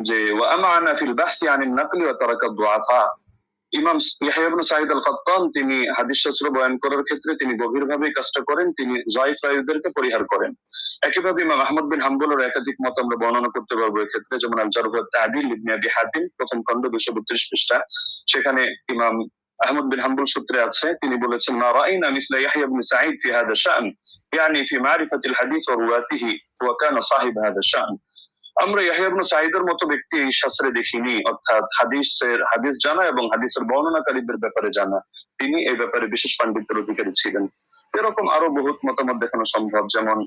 যে ওয়া আমানা ফিল বাহসি আনিন নাকলি ওয়া তারাকা দুআফা। ইমাম ইয়াহইয়া ইবনে সাঈদ আল কাত্তান তিনি হাদিস শাস্ত্র বয়ান করার ক্ষেত্রে তিনি গভীরভাবে কাজটা করেন, তিনি যায়িফ রাওয়ীদেরকে পরিহার করেন। একইভাবে ইমাম আহমদ বিন হাম্বলের একাধিক মত আমরা বর্ণনা করতে পারবো এক্ষেত্রে, যেমন আল জারহ ওয়া তা'দীল ইবনে আবি হাতিম প্রথম খণ্ড 232 পৃষ্ঠা, সেখানে ইমাম আহমদ বিন হাম্বল সূত্রে আছে, তিনি বলেছেন মা রাআইনা মিসলা ইয়াহইয়া ইবনে সাঈদ ফি হাদা শা'n, ইয়ানি ফি মারিফাতিল হাদিস ওয়া রুওয়াতিহি ওয়া কানা সাহিব হাদা শা'n। আমরা ইয়াহইয়া ইবনে সাঈদের মতো ব্যক্তি এই শাস্ত্রে দেখিনি, অর্থাৎ হাদিস জানা এবং হাদিসের বর্ণনাকারীদের ব্যাপারে জানা, তিনি এই ব্যাপারে বিশেষ পাণ্ডিত্যের অধিকারী ছিলেন। এরকম আরো বহুত মতামত দেখানো সম্ভব, যেমন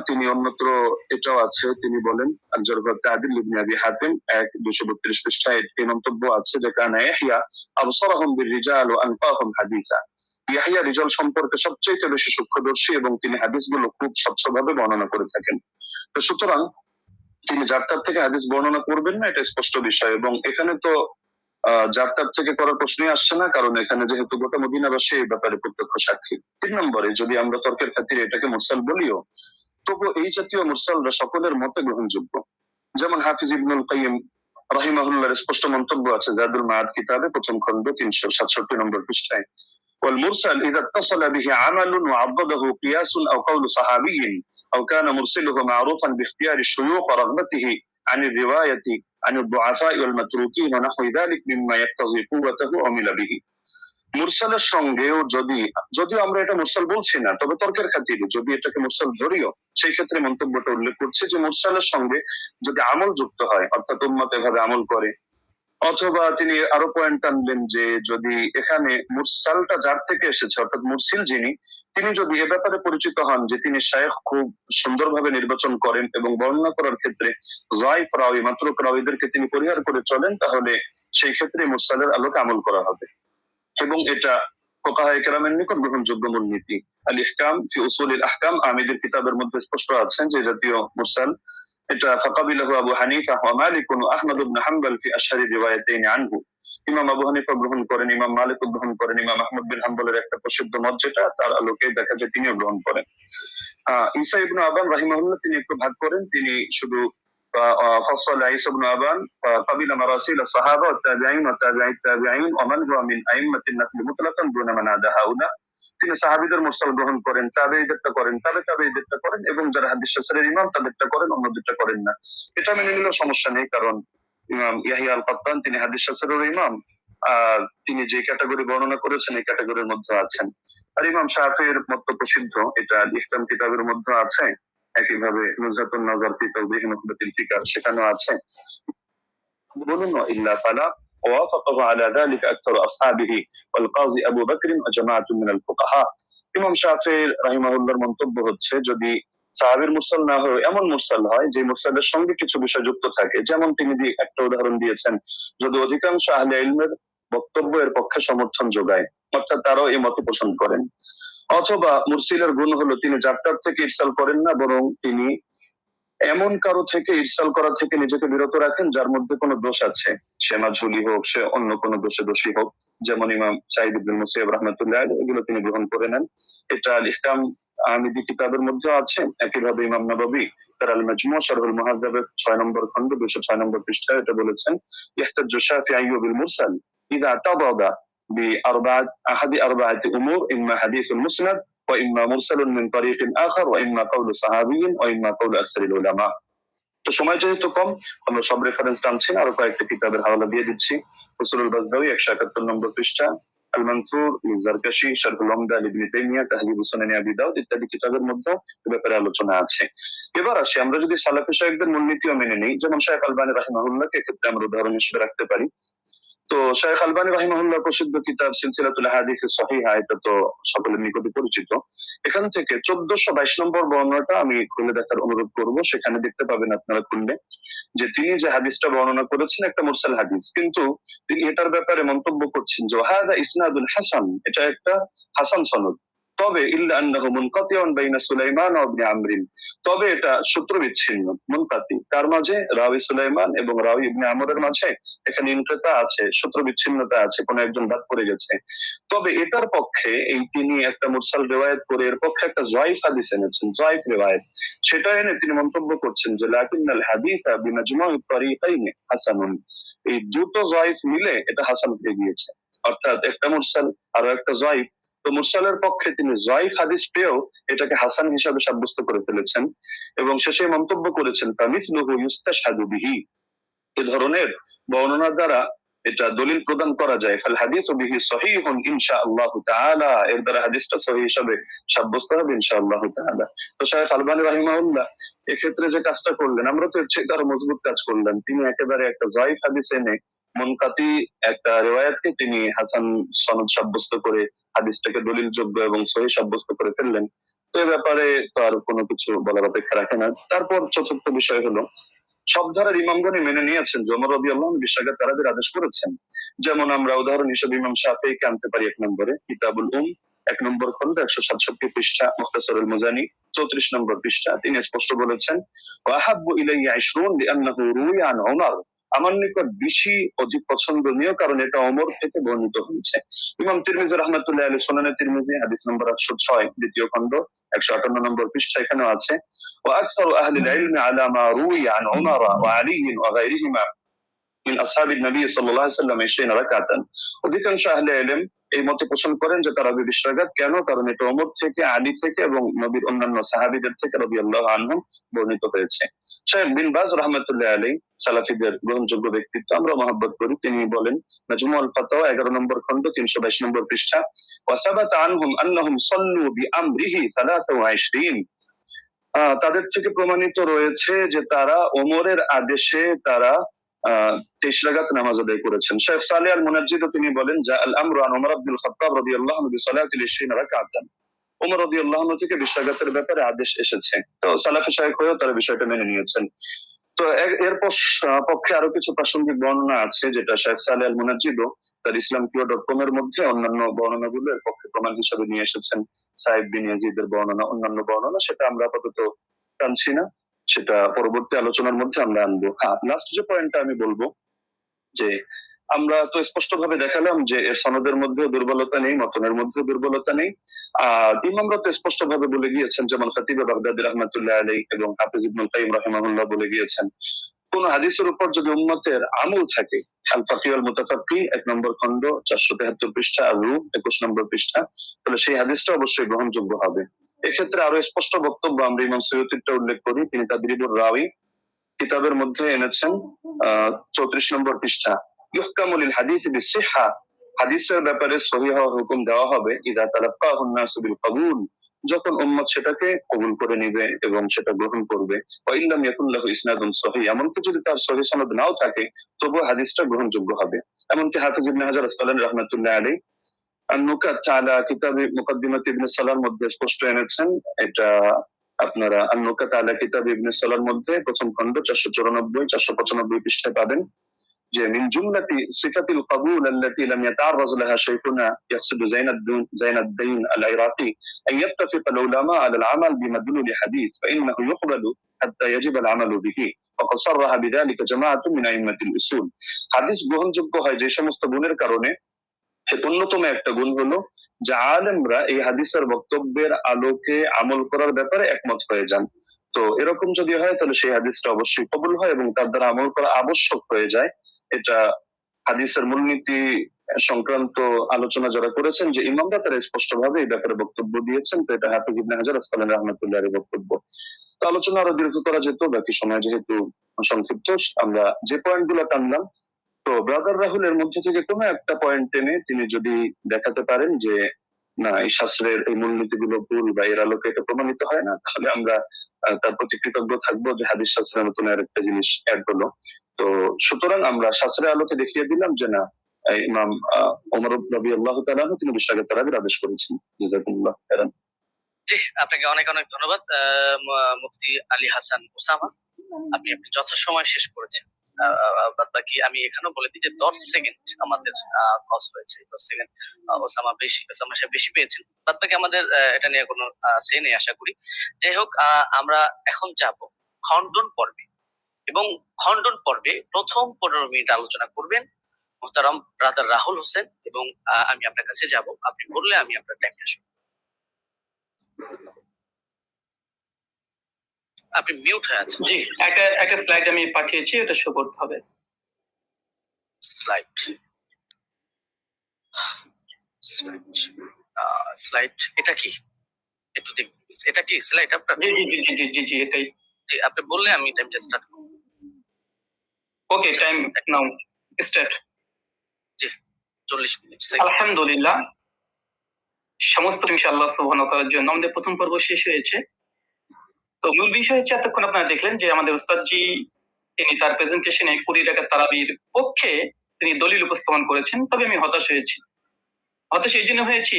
তিনি অন্যত্র এটাও আছে, তিনি বলেন আল জারহ ওয়া তা'দীল ইবনে আবি হাতিম 232 পৃষ্ঠায় এই মন্তব্য আছে যে কানা ইয়াহইয়া আবসারাহুম বির-রিজাল ওয়া আনফাহুম হাদিসা। ইয়াহইয়া রিজাল সম্পর্কে সবচেয়ে বেশি সূক্ষ্মদর্শী এবং তিনি হাদিসগুলো খুব স্বচ্ছভাবে বর্ণনা করে থাকেন। তো সুতরাং তিনি যার তার থেকে হাদিস বর্ণনা করবেন না, এটা স্পষ্ট বিষয়। এবং এখানে তো যার তার থেকে করার প্রশ্নই আসছে না, কারণ এখানে যেহেতু গোটা মদিনাবাসী এই ব্যাপারে প্রত্যক্ষ সাক্ষী। 3 নম্বরে যদি আমরা তর্কের খাতিরে এটাকে মুরসাল বলিও, তবু এই জাতীয় মুরসালরা সকলের মতে গ্রহণযোগ্য। যেমন হাফিজ ইবনুল কাইয়িম রাহিমাহুল্লাহর স্পষ্ট মন্তব্য আছে জাদুল মাআদ কিতাবে প্রথম খণ্ড 367 নম্বর পৃষ্ঠায়, والمرسل إذا اتصل به عمل وعضده قياس أو قول صحابي أو كان مرسله معروفا باختيار الشيوخ ورغبته عن الرواية عن الضعفاء والمتروكين ونحو ذلك مما يقتضي قوته عمل به। মুরসালের সঙ্গেও যদিও আমরা এটা মুরসাল বলছি না, তবে তর্কের খাতিরে যদি এটাকে মুরসাল ধরিও, সেই ক্ষেত্রে মন্তব্যটা উল্লেখ করছে যে মুরসালের সঙ্গে যদি আমল যুক্ত হয়, অর্থাৎ উম্মত এভাবে আমল করে, অথবা তিনি আরো পয়েন্ট আনলেন যে যদি এখানে মুরসালটা যার থেকে এসেছে, অর্থাৎ মুরসিল যিনি, তিনি যদি এ ব্যাপারে পরিচিত হন যে তিনি শায়খ খুব সুন্দরভাবে নির্বাচন করেন এবং বর্ণনা করার ক্ষেত্রে যায়িফ রাওয়ী মাতরুক রাওয়ীদেরকে তিনি পরিহার করে চলেন, তাহলে সেই ক্ষেত্রে মুরসালের আলোকে আমল করা হবে এবং এটা ফুকাহায়ে কেরামের নিকট গ্রহণযোগ্য মূলনীতি। আল ইহকাম ফি উসুলিল আহকাম আমিদের কিতাবের মধ্যে স্পষ্ট আছে যে জাতীয় মুরসাল এটা ফাকাবিলাহু আবু হানিফা ওয়া মালিক ওয়া আহমদ ইবনে হাম্বল ফি আশহারি রিওয়ায়াতাইন আনহু। ইমাম আবু হানিফা গ্রহণ করেন, ইমাম মালিক গ্রহণ করেন, ইমাম আহমদ বিন হাম্বলের একটা প্রসিদ্ধ মত যেটা তার আলোকে দেখা যায় তিনিও গ্রহণ করেন। ঈসা ইবনে আবান রাহিমাহুল্লাহ তিনি একটু ভাগ করেন, তিনি শুধু فصل عيسى بن أبان فقبل مراسيل الصحابة والتابعين وتابعي التابعين ومن هو من أئمة النقل مطلقا دون من عدا هؤلاء। তিনি সাহাবীদের মুরসাল গ্রহণ করেন, তাবেঈদেরটা করেন, তাবেঈদেরটা করেন, এবং যারা হাদিস শাস্ত্রের ইমাম তাদেরটা করেন, অন্যদেরটা করেন না। এটা মেনে নিলেও সমস্যা নেই, কারণ ইমাম ইয়াহইয়া আল কাত্তান তিনি হাদিস শাস্ত্রের ইমাম, তিনি যে ক্যাটাগরি বর্ণনা করেছেন এই ক্যাটাগরির মধ্যে আছেন। আর ইমাম শাফিঈর মত প্রসিদ্ধ, এটা আল ইহকাম কিতাবের মধ্যে আছে, একইভাবে নুজহাতুন নাযার ফি তাওদীহ নুখবাতিল ফিকার সেখানেও আছে। বলুন ইল্লা ফালা ওয়াফাকাহু আলা যালিকা আকসারু আসহাবিহি ওয়াল কাযী আবু বকর ওয়া জামাআতুন মিনাল ফুকাহা। ইমাম শাফিঈ রাহিমাহুল্লাহর মন্তব্য হচ্ছে যদি সাহাবীর মুরসাল না হয়, এমন মুরসাল হয় যে মুরসালের সঙ্গে কিছু বিষয় যুক্ত থাকে, যেমন তিনি একটা উদাহরণ দিয়েছেন, যদি অধিকাংশ আহলে ইলমের বক্তব্য এর পক্ষে সমর্থন যোগায়, অর্থাৎ তারাও এই মত পোষণ করেন। অথবা মুরসিলের গুণ হলো তিনি যাত্রার থেকে ইরসাল করেন না, বরং তিনি এমন কারো থেকে ইরসাল করা থেকে নিজেকে বিরত রাখেন যার মধ্যে কোনো দোষ আছে, সে মাঝহুলি হোক, সে অন্য কোনো দোষে দোষী হোক, যেমন ইমাম সাঈদ ইবনে মুসাইয়্যিব রাহমাতুল্লাহ আলাইহি, এগুলো তিনি গ্রহণ করে নেন। এটা আল ইহকাম আমিদি কিতাবের মধ্যে আছে। একইভাবে ইমাম নববী তার আল মাজমু' শারহুল মুহাদ্দাবের 6 নম্বর খণ্ড 206 নম্বর পৃষ্ঠায় এটা বলেছেন, ইহতাজ্জু শাফিঈ বিল মুরসাল ইযা তাবাদা بأربعة أحد أربعة أمور إما حديث مسند وإما مرسل من طريق آخر وإما قول صحابي وإما قول أكثر العلماء। তো সময় যেহেতু কম, আমরা সব রেফারেন্স টানছি না, আরো কয়েকটা কিতাবের হাওয়ালা দিয়ে দিচ্ছি। উসুলুল বাজদাউই 171 নম্বর পৃষ্ঠা, আল মানসুর লিজারকাশি শারহুল উমদা ইবনে তাইমিয়া তাহযীবুস সুনান আবি দাউদ ইত্যাদি কিতাবের মধ্যে এ ব্যাপারে আলোচনা আছে। এবার আসি আমরা যদি সালাফি শায়খদের মূলনীতিও মেনে নিই, যেমন শায়খ আলবানী রাহিমাহুল্লাহকে ক্ষেত্রে আমরা উদাহরণ হিসেবে রাখতে পারি। তো শায়খ আলবানী রাহিমাহুল্লাহ প্রসিদ্ধ কিতাব সিলসিলাতুল আহাদিস সহিহা, এটা তো সকলের নিকটে পরিচিত। এখান থেকে 1422 নম্বর বর্ণনাটা আমি খুলে দেখার অনুরোধ করব, সেখানে দেখতে পাবেন আপনারা খুললে যে তিনি যে হাদিসটা বর্ণনা করেছেন একটা মুরসাল হাদিস, কিন্তু তিনি এটার ব্যাপারে মন্তব্য করছেন যে হাযা ইসনাদুল হাসান, এটা একটা হাসান সনদ। তবে ইল্লা আন্নাহু মুনকাতিউন বাইনা সুলাইমান ওয়া ইবনে আমরিন, তবে এটা সূত্র বিচ্ছিন্ন, মুনকাতি কার মাঝে, রাবি সুলাইমান এবং রাবি ইবনে আমরের মাঝে এখানে ইনকিতা আছে, সূত্র বিচ্ছিন্নতা আছে, কোন একজন বাদ পড়ে গেছে। তবে এটার পক্ষে এই তিনি একটা মুরসাল রিওয়ায়াত করে এর পক্ষে একটা জয়ীফ হাদিস এনেছেন, জয়ীফ রিওয়ায়াত, সেটা এনে তিনি মন্তব্য করছেন যে লাকিনাল হাদিসা বিমাজমুই তারিকাইনি হাসানুন, এই দুটো জয়ীফ মিলে এটা হাসান হয়ে গিয়েছে, অর্থাৎ একটা মুরসাল আর একটা জয়ীফ। তো মুরসালের পক্ষে তিনি জয়ীফ হাদিস পেয়েও এটাকে হাসান হিসাবে সাব্যস্ত করে ফেলেছেন এবং শেষে মন্তব্য করেছেন ফামিসলুহু ইউস্তাশহাদু বিহি, এ ধরনের বর্ণনা দ্বারা এটা দলিল প্রদান করা যায়, ফাল হাদিসু বিহি সহিহুন ইনশাআল্লাহু তাআলা, এর দ্বারা হাদিসটা সহিহ হিসাবে সাব্যস্ত হবে ইনশাআল্লাহু তাআলা। তো শায়খ আলবানী রাহিমাহুল্লাহ এক্ষেত্রে যে কাজটা করলেন, আমরা তো এর চেয়ে আরো মজবুত কাজ করলেন, তিনি একেবারে একটা জয়ীফ হাদিস এনে মুনকাতি একটা রিওয়ায়াতকে তিনি হাসান সনদ সাব্যস্ত করে হাদিসটাকে দলিলযোগ্য এবং সহিহ সাব্যস্ত করে ফেললেন। তো এ ব্যাপারে তো আর কোনো কিছু বলার অপেক্ষা রাখে না। তারপর চতুর্থ বিষয় হলো, সব ধারার ইমামগণই মেনে নিয়েছেন যে ওমর রাদিয়াল্লাহু আনহু বিশ্বাগাত তারাবির আদেশ করেছেন। যেমন আমরা উদাহরণ হিসেবে ইমাম শাফিঈকে আনতে পারি এক নম্বরে, কিতাবুল এক নম্বর খন্ড 167 পৃষ্ঠা, মুখতাসারুল মুজানি 34 নম্বর পৃষ্ঠা, তিনি স্পষ্ট বলেছেন ওয়াহাব্বু ইলাইয়া 20 লিআন্নাহু রুইয়া আন ওমর, আমার নিকট বেশি অধিক পছন্দনীয় কারণ এটা ওমর থেকে বর্ণিত হয়েছে। ইমাম তিরমিজি রাহমাতুল্লাহি আলাইহি সুনানে তিরমিজি হাদিস নম্বর 806 দ্বিতীয় খন্ড 158 নম্বর পৃষ্ঠা এখানেও আছে وأكثر أهل العلم على ما روي عن عمر وعلي وغيرهما من أصحاب النبي صلى الله عليه وسلم 20 ركعة, অধিকাংশ আহলে ইলম এই মতে পোষণ করেন যে তারাবি 20 রাকাত, কেন, কারণ এটা ওমর থেকে, আলী থেকে এবং নবীর অন্যান্য সাহাবীদের থেকে রাদিয়াল্লাহু আনহুম বর্ণিত হয়েছে। শাইখ বিন বাজ রাহমাতুল্লাহি আলাইহি সালাফিদের গ্রহণযোগ্য ব্যক্তিত্ব, আমরা মহব্বত করি, তিনি বলেন মাজমুউল ফাতাওয়া 11 নম্বর খন্ড 322 নম্বর পৃষ্ঠা ওয়া সাবাতা আনহুম আন্নাহুম সাল্লু বিআমরিহি 23, তাদের থেকে প্রমাণিত রয়েছে যে তারা ওমরের আদেশে তারা 23 রাকাত নামাজ আদায় করেছেন। শেখ সালেহ আল মুনাজ্জিদ তিনি বলেন যা আল আমরু আন ওমর ইবনুল খাত্তাব রাদিয়াল্লাহু আনহু বিসালাতিল 20 রাকাতান, ওমর রাদিয়াল্লাহু আনহু থেকে 20 রাকাতের ব্যাপারে আদেশ এসেছে। তো সালাফি শায়খ হয়েও তারা বিষয়টা মেনে নিয়েছেন। তো এর পক্ষে আরো কিছু প্রাসঙ্গিক বর্ণনা আছে, যেটা শেখ সালেহ আল মুনাজ্জিদ তার islamkio.com এর মধ্যে অন্যান্য বর্ণনাগুলো এর পক্ষে প্রমাণ হিসেবে নিয়ে এসেছেন। সাইদ বিন ইয়াজিদের বর্ণনা, অন্যান্য বর্ণনা, সেটা আমরা আপাতত টানছি না, সেটা পরবর্তী আলোচনার মধ্যে আমরা আনবো। হ্যাঁ, লাস্ট যে পয়েন্টটা আমি বলবো যে আমরা তো স্পষ্ট ভাবে দেখালাম যে এর সনদের মধ্যে দুর্বলতা নেই, মতনের মধ্যে দুর্বলতা নেই। ইমামরা তো স্পষ্ট ভাবে বলে গিয়েছেন, যেমন খতিব বাগদাদি রাহমাতুল্লাহ আলাইহি এবং হাফিজ ইবনুল কাইয়িম রাহিমাহুল্লাহ বলে গিয়েছেন, কোন হাদিসের উপর যদি উম্মতের আমল থাকে, আল ফাকি ওয়াল মুতাফাক্কি 1 নম্বর খন্ড 473 পৃষ্ঠা, আর রূহ 21 নম্বর পৃষ্ঠা, তাহলে সেই হাদিসটা অবশ্যই গ্রহণযোগ্য হবে। এক্ষেত্রে আরো স্পষ্ট বক্তব্য আমরা ইমাম সুয়ুতিরটা উল্লেখ করি, তিনি তাদরিবুর রাওয়ী কিতাবের মধ্যে এনেছেন 34 নম্বর পৃষ্ঠা, ইহকামু লিল হাদিস বিসিহহা, হাদিসের ব্যাপারে সহিহ হুকুম দেওয়া হবে ইযা তালাক্কাহু আন-নাসু বিল কবুল, যখন উম্মত সেটাকে কবুল করে নেবে এবং সেটা গ্রহণ করবে। ওয়া ইল্লাম ইয়াকুন লাহু ইসনাদুন সহিহ, এমনকি যদি তার সহিহ সনদ নাও থাকে তবুও হাদিসটা গ্রহণযোগ্য হবে। এমনকি হাফিজ ইবনে হাজার আসকালানী রাহমাতুল্লাহি আলাইহি আন-নুকাত আলা কিতাবে মুকদ্দিমাত ইবনে সালাহর মধ্যে স্পষ্ট এনেছেন, এটা আপনারা আন-নুকাত আলা কিতাব ইবনে সালাহর মধ্যে প্রথম খন্ড 494 495 পৃষ্ঠায় পাবেন যে মিন জুমলাতি সিফাতিল কবুল আল্লাতী লাম ইয়াতাআররাজ লাহা শাইখুনা ইয়াকসিদু জাইনাদ্দিন আল ইরাকি আন ইয়াত্তাফিক আল উলামা আলা আল আমাল বিমাদলুল হাদিস ফাইন্নাহু ইউকবালু হাত্তা ইয়াজিব আল আমালু বিহি ওয়াকাদ সাররাহা বিযালিকা জামাআতুন মিন আইম্মাতিল উসুল, হাদিস গ্রহণযোগ্য হয় যে সমস্ত গুণের কারণে। অন্যতম একটা গুণ হলো যে আলেমরা এই হাদিসের বক্তব্যের আলোকে আমল করার ব্যাপারে একমত হয়ে যান। তো এরকম যদি হয় তাহলে সেই হাদিসটা অবশ্যই কবুল হয় এবং তার দ্বারা আমল করা আবশ্যক হয়ে যায়। এটা হাদিসের মূলনীতি সংক্রান্ত আলোচনা যারা করেছেন যে ইমামরা, তারা স্পষ্ট ভাবে এই ব্যাপারে বক্তব্য দিয়েছেন। তো এটা হাফিজ ইবনে হাজার আসকালানী রাহমাতুল্লাহির বক্তব্য। তো আলোচনা আরো দীর্ঘ করা যেত, বাকি সময় যেহেতু সংক্ষিপ্ত, আমরা যে পয়েন্ট গুলো টানলাম, তো ব্রাদার রাহুল এর মধ্যে থেকে কোনো একটা পয়েন্ট টেনে তিনি যদি দেখাতে পারেন যে না এই শাস্ত্রের এই মূলনীতিগুলো ভুল বা এর আলোকে এটা প্রমাণিত হয় না, তাহলে আমরা তার প্রতি কৃতজ্ঞ থাকবো যে হাদিস শাস্ত্রের নতুন আরেকটা জিনিস অ্যাড হলো। তো সুতরাং আমরা শাস্ত্রের আলোকে দেখিয়ে দিলাম যে না, ইমাম ওমর রাদিয়াল্লাহু তাআলা আনহু তিনি 20 রাকাত তারাবির আদেশ করেছেন। জাযাকুমুল্লাহ খাইরান। জি, আপনাকে অনেক অনেক ধন্যবাদ মুফতি আলী হাসান ওসামা, আপনি যথাসময়ে শেষ করেছেন। বাদ বাকি আমি এখানেও বলে দিই যে 10 সেকেন্ড আমাদের কস হয়েছে, 10 সেকেন্ড ওসামা সাহেব বেশি পেয়েছেন। বাদ বাকি আমাদের এটা নিয়ে কোনো সে নেই আশা করি। যাই হোক, আমরা এখন যাব খণ্ডন পর্বে, এবং খণ্ডন পর্বে প্রথম 15 মিনিট আলোচনা করবেন মোহতারাম ব্রাদার রাহুল হোসেন, এবং আমি আপনার কাছে যাব, আপনি বললে আমি আপনার টাইমটা শুনবো। আপনি মিউট হয়ে আছেন। জি, একটা স্লাইড আমি পাঠিয়েছি, এটা শো করতে হবে। স্লাইড স্লাইড এটা কি একটু দেখুন, এটা কি স্লাইড আপনার? জি জি জি জি জি জি জি এটাই। জি, আপনি বললে আমি টাইমটা স্টার্ট করব। ওকে, টাইম নাও স্টার্ট। জি, 40 মিনিট। আলহামদুলিল্লাহ, সমস্ত ইনশাআল্লাহ সুবহানাহু ওয়া তাআলার জন্য। আমাদের প্রথম পর্ব শেষ হয়েছে। তো মূল বিষয় হচ্ছে, এতক্ষণ আপনারা দেখলেন যে আমাদের উস্তাদজি তিনি তার প্রেজেন্টেশনে 20 রাকাত তারাবির পক্ষে তিনি দলিল উপস্থাপন করেছেন। তবে আমি হতাশ হয়েছি। হতাশ এই জন্য হয়েছি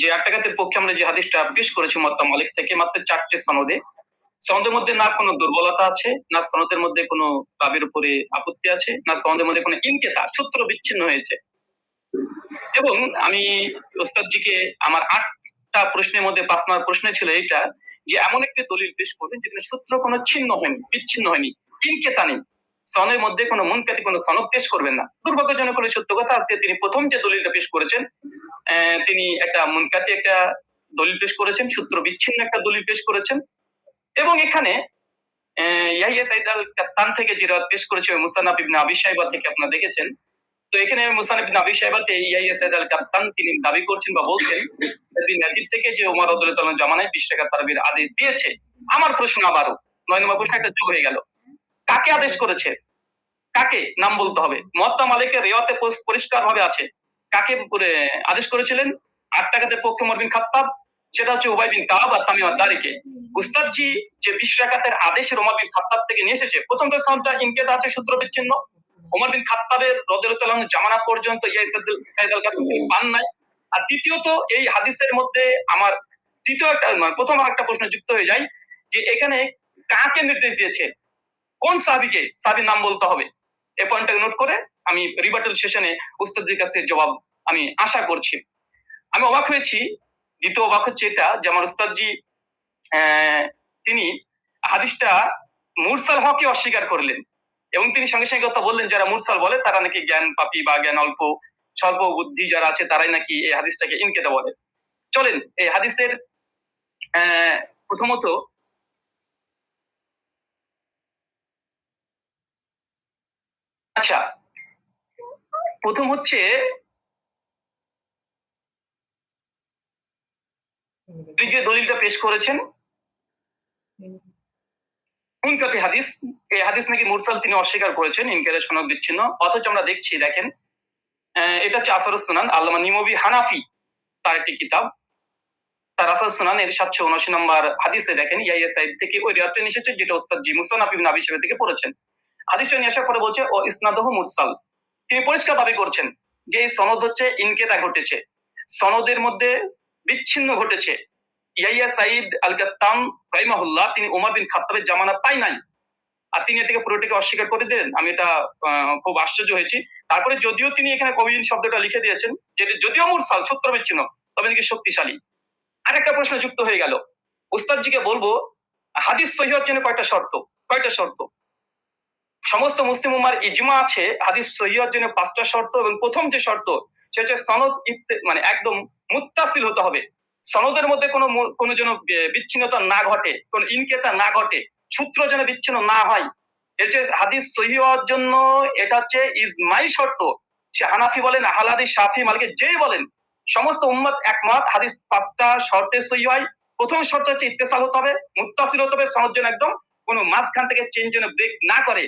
যে 8 রাকাতের পক্ষে আমরা যে হাদিসটা পেশ করেছি মুয়াত্তা মালিক থেকে, মাত্র 4টে সনদে। সনদের মধ্যে না কোনো দুর্বলতা আছে, না সনদের মধ্যে কোনো রাবির উপরে আপত্তি আছে, না সনদের মধ্যে কোনো ইনকেতা সূত্র বিচ্ছিন্ন হয়েছে। এবং আমি ওস্তাদজিকে আমার 8টা প্রশ্নের মধ্যে 5 নম্বর প্রশ্ন ছিল এইটা, যে এমন একটি দলিল পেশ করবেন যেখানে সূত্র কোনো ছিন্ন হয়নি, বিচ্ছিন্ন হয়নি, ইনকেতা নেই, সনের মধ্যে কোনো মুনকাতি কোনো সনদ পেশ করবেন না। দুর্ভাগ্যজনক হলে সত্য কথা, আজকে তিনি প্রথম যে দলিলটা পেশ করেছেন, তিনি একটা মুনকাতি একটা দলিল পেশ করেছেন, সূত্র বিচ্ছিন্ন একটা দলিল পেশ করেছেন। এবং এখানে ইয়াহিয়া সাইদ আল কাত্তান থেকে যে রাত পেশ করেছে মুসান্নাফ ইবনে আবি শাইবা থেকে আপনারা দেখেছেন। তো এখানে মুসান্নাফ ইবনে আবি শাইবাতে ইয়াহিয়া সাইদ আল কাত্তান তিনি দাবি করছেন বা বলছেন যে নাজিব থেকে যে ওমর রাদিয়াল্লাহু তাআলা জামানায় 20 টাকা তারাবির আদেশ দিয়েছে। আমার প্রশ্ন আবারও 9 নম্বর প্রশ্ন একটা যোগ হয়ে গেল। কাকে আদেশ করেছে? কাকে নাম বলতে হবে। মুয়াত্তা মালিকের রিওয়ায়াতে পরিষ্কারভাবে আছে। কাকে আদেশ করেছিলেন? 8 টাকাতে পক্ষে ওমর বিন খাত্তাব, সেটা হচ্ছে উবাই বিন কাব আর তামিম আদ-দারিকে। উস্তাদজি যে 20 রাকাতের আদেশের ওমর বিন খাত্তাব থেকে নিয়ে এসেছে, প্রথমটা সনদটা ইনকেতা আছে, সূত্র বিচ্ছিন্ন। ওমর বিন খাত্তাবের রাদিয়াল্লাহু তাআলা জামানা পর্যন্ত সাইদ আল কাত্তাব পান নাই। আর দ্বিতীয়ত এই হাদিসের মধ্যে আমার তৃতীয় একটা প্রথম আরেকটা প্রশ্ন যুক্ত হয়ে যায় যে এখানে কাকে নির্দেশ দিয়েছে, কোন সাহাবীকে, সাহাবীর নাম বলতে হবে। এই পয়েন্টটাকে নোট করে আমি রিবাটাল সেশনে উস্তাদজির কাছে জবাব আমি আশা করছি। আমি অবাক হয়েছি, দ্বিতীয় অবাক হচ্ছে এটা যে আমার উস্তাদজি তিনি হাদিসটা মুরসাল হককে অস্বীকার করলেন, এবং তিনি সঙ্গে সঙ্গে কথা বললেন যারা মুরসাল বলে তারা নাকি জ্ঞান পাপী বা জ্ঞান অল্প স্বল্প বুদ্ধি যারা আছে তারাই নাকি এই হাদিসটাকে ইনকেতা বলে। চলেন এই হাদিসের প্রথমত আচ্ছা, প্রথম হচ্ছে যে দলিলটা পেশ করেছেন মুনকাতি হাদিস, এই হাদিস নাকি মুরসাল তিনি অস্বীকার করেছেন, ইনকারের সনদ বিচ্ছিন্ন। অথচ আমরা দেখছি, দেখেন এটা হচ্ছে আসরুস সুনান, আল্লামা নিমবি হানাফি তার একটি কিতাব, তার আসরুস সুনান এর 779 নম্বর হাদিসে দেখেন ইয়াহিয়া সাইদ থেকে ওই রিওয়ায়াতটা নিয়ে এসেছে যেটা উস্তাদ জি মুসান্নাফ ইবনে আবি শাইবা থেকে পড়েছেন। হাদিসটা নিয়ে আসার পরে বলছে ও ইসনাদুহু মুরসাল। তিনি পরিষ্কার দাবি করছেন যে এই সনদ হচ্ছে ইনকেতা ঘটেছে, সনদের মধ্যে বিচ্ছিন্ন ঘটেছে। ইয়াহিয়া সাইদ আল কাত্তান রাহিমাহুল্লাহ তিনি ওমর বিন খাত্তাবের জামানা পাই নাই, আর তিনি এটাকে পুরোটাকে অস্বীকার করে দিলেন। আমি এটা খুব আশ্চর্য হয়েছি। তারপরে যদিও তিনি এখানে কবিন শব্দটা লিখে দিয়েছেন, যেটা যদিও মুরসাল সূত্র বিচ্ছিন্ন, তবে নাকি শক্তিশালী। আরেকটা প্রশ্ন যুক্ত হয়ে গেল, উস্তাদজিকে বলবো হাদিস সহিহ হওয়ার জন্য কয়টা শর্ত? কয়টা শর্ত? সমস্ত মুসলিম উম্মার ইজমা আছে হাদিস সহিহ হওয়ার জন্য 5টা শর্ত, এবং প্রথম যে শর্ত সেটা হচ্ছে সনদ মানে একদম মুত্তাসিল হতে হবে। সনদের মধ্যে কোনো যেন বিচ্ছিন্নতা না ঘটে, কোনো ইনকেতা না ঘটে, সূত্র যেন বিচ্ছিন্ন না হয়। এর যে হাদিস সহিহ হওয়ার জন্য এটা হচ্ছে ইজমাই শর্ত। সে হানাফি বলেন, আহলে হাদিস, শাফি, মালিকি যেই বলেন, সমস্ত উম্মত একমত হাদিস 5টা শর্তে সহিহ হয়। প্রথম শর্ত হচ্ছে ইত্তেসাল হতে হবে, মুত্তাসিল হতে হবে, সনদ যেন একদম কোনো মাঝখান থেকে চেঞ্জ যেন ব্রেক না করে।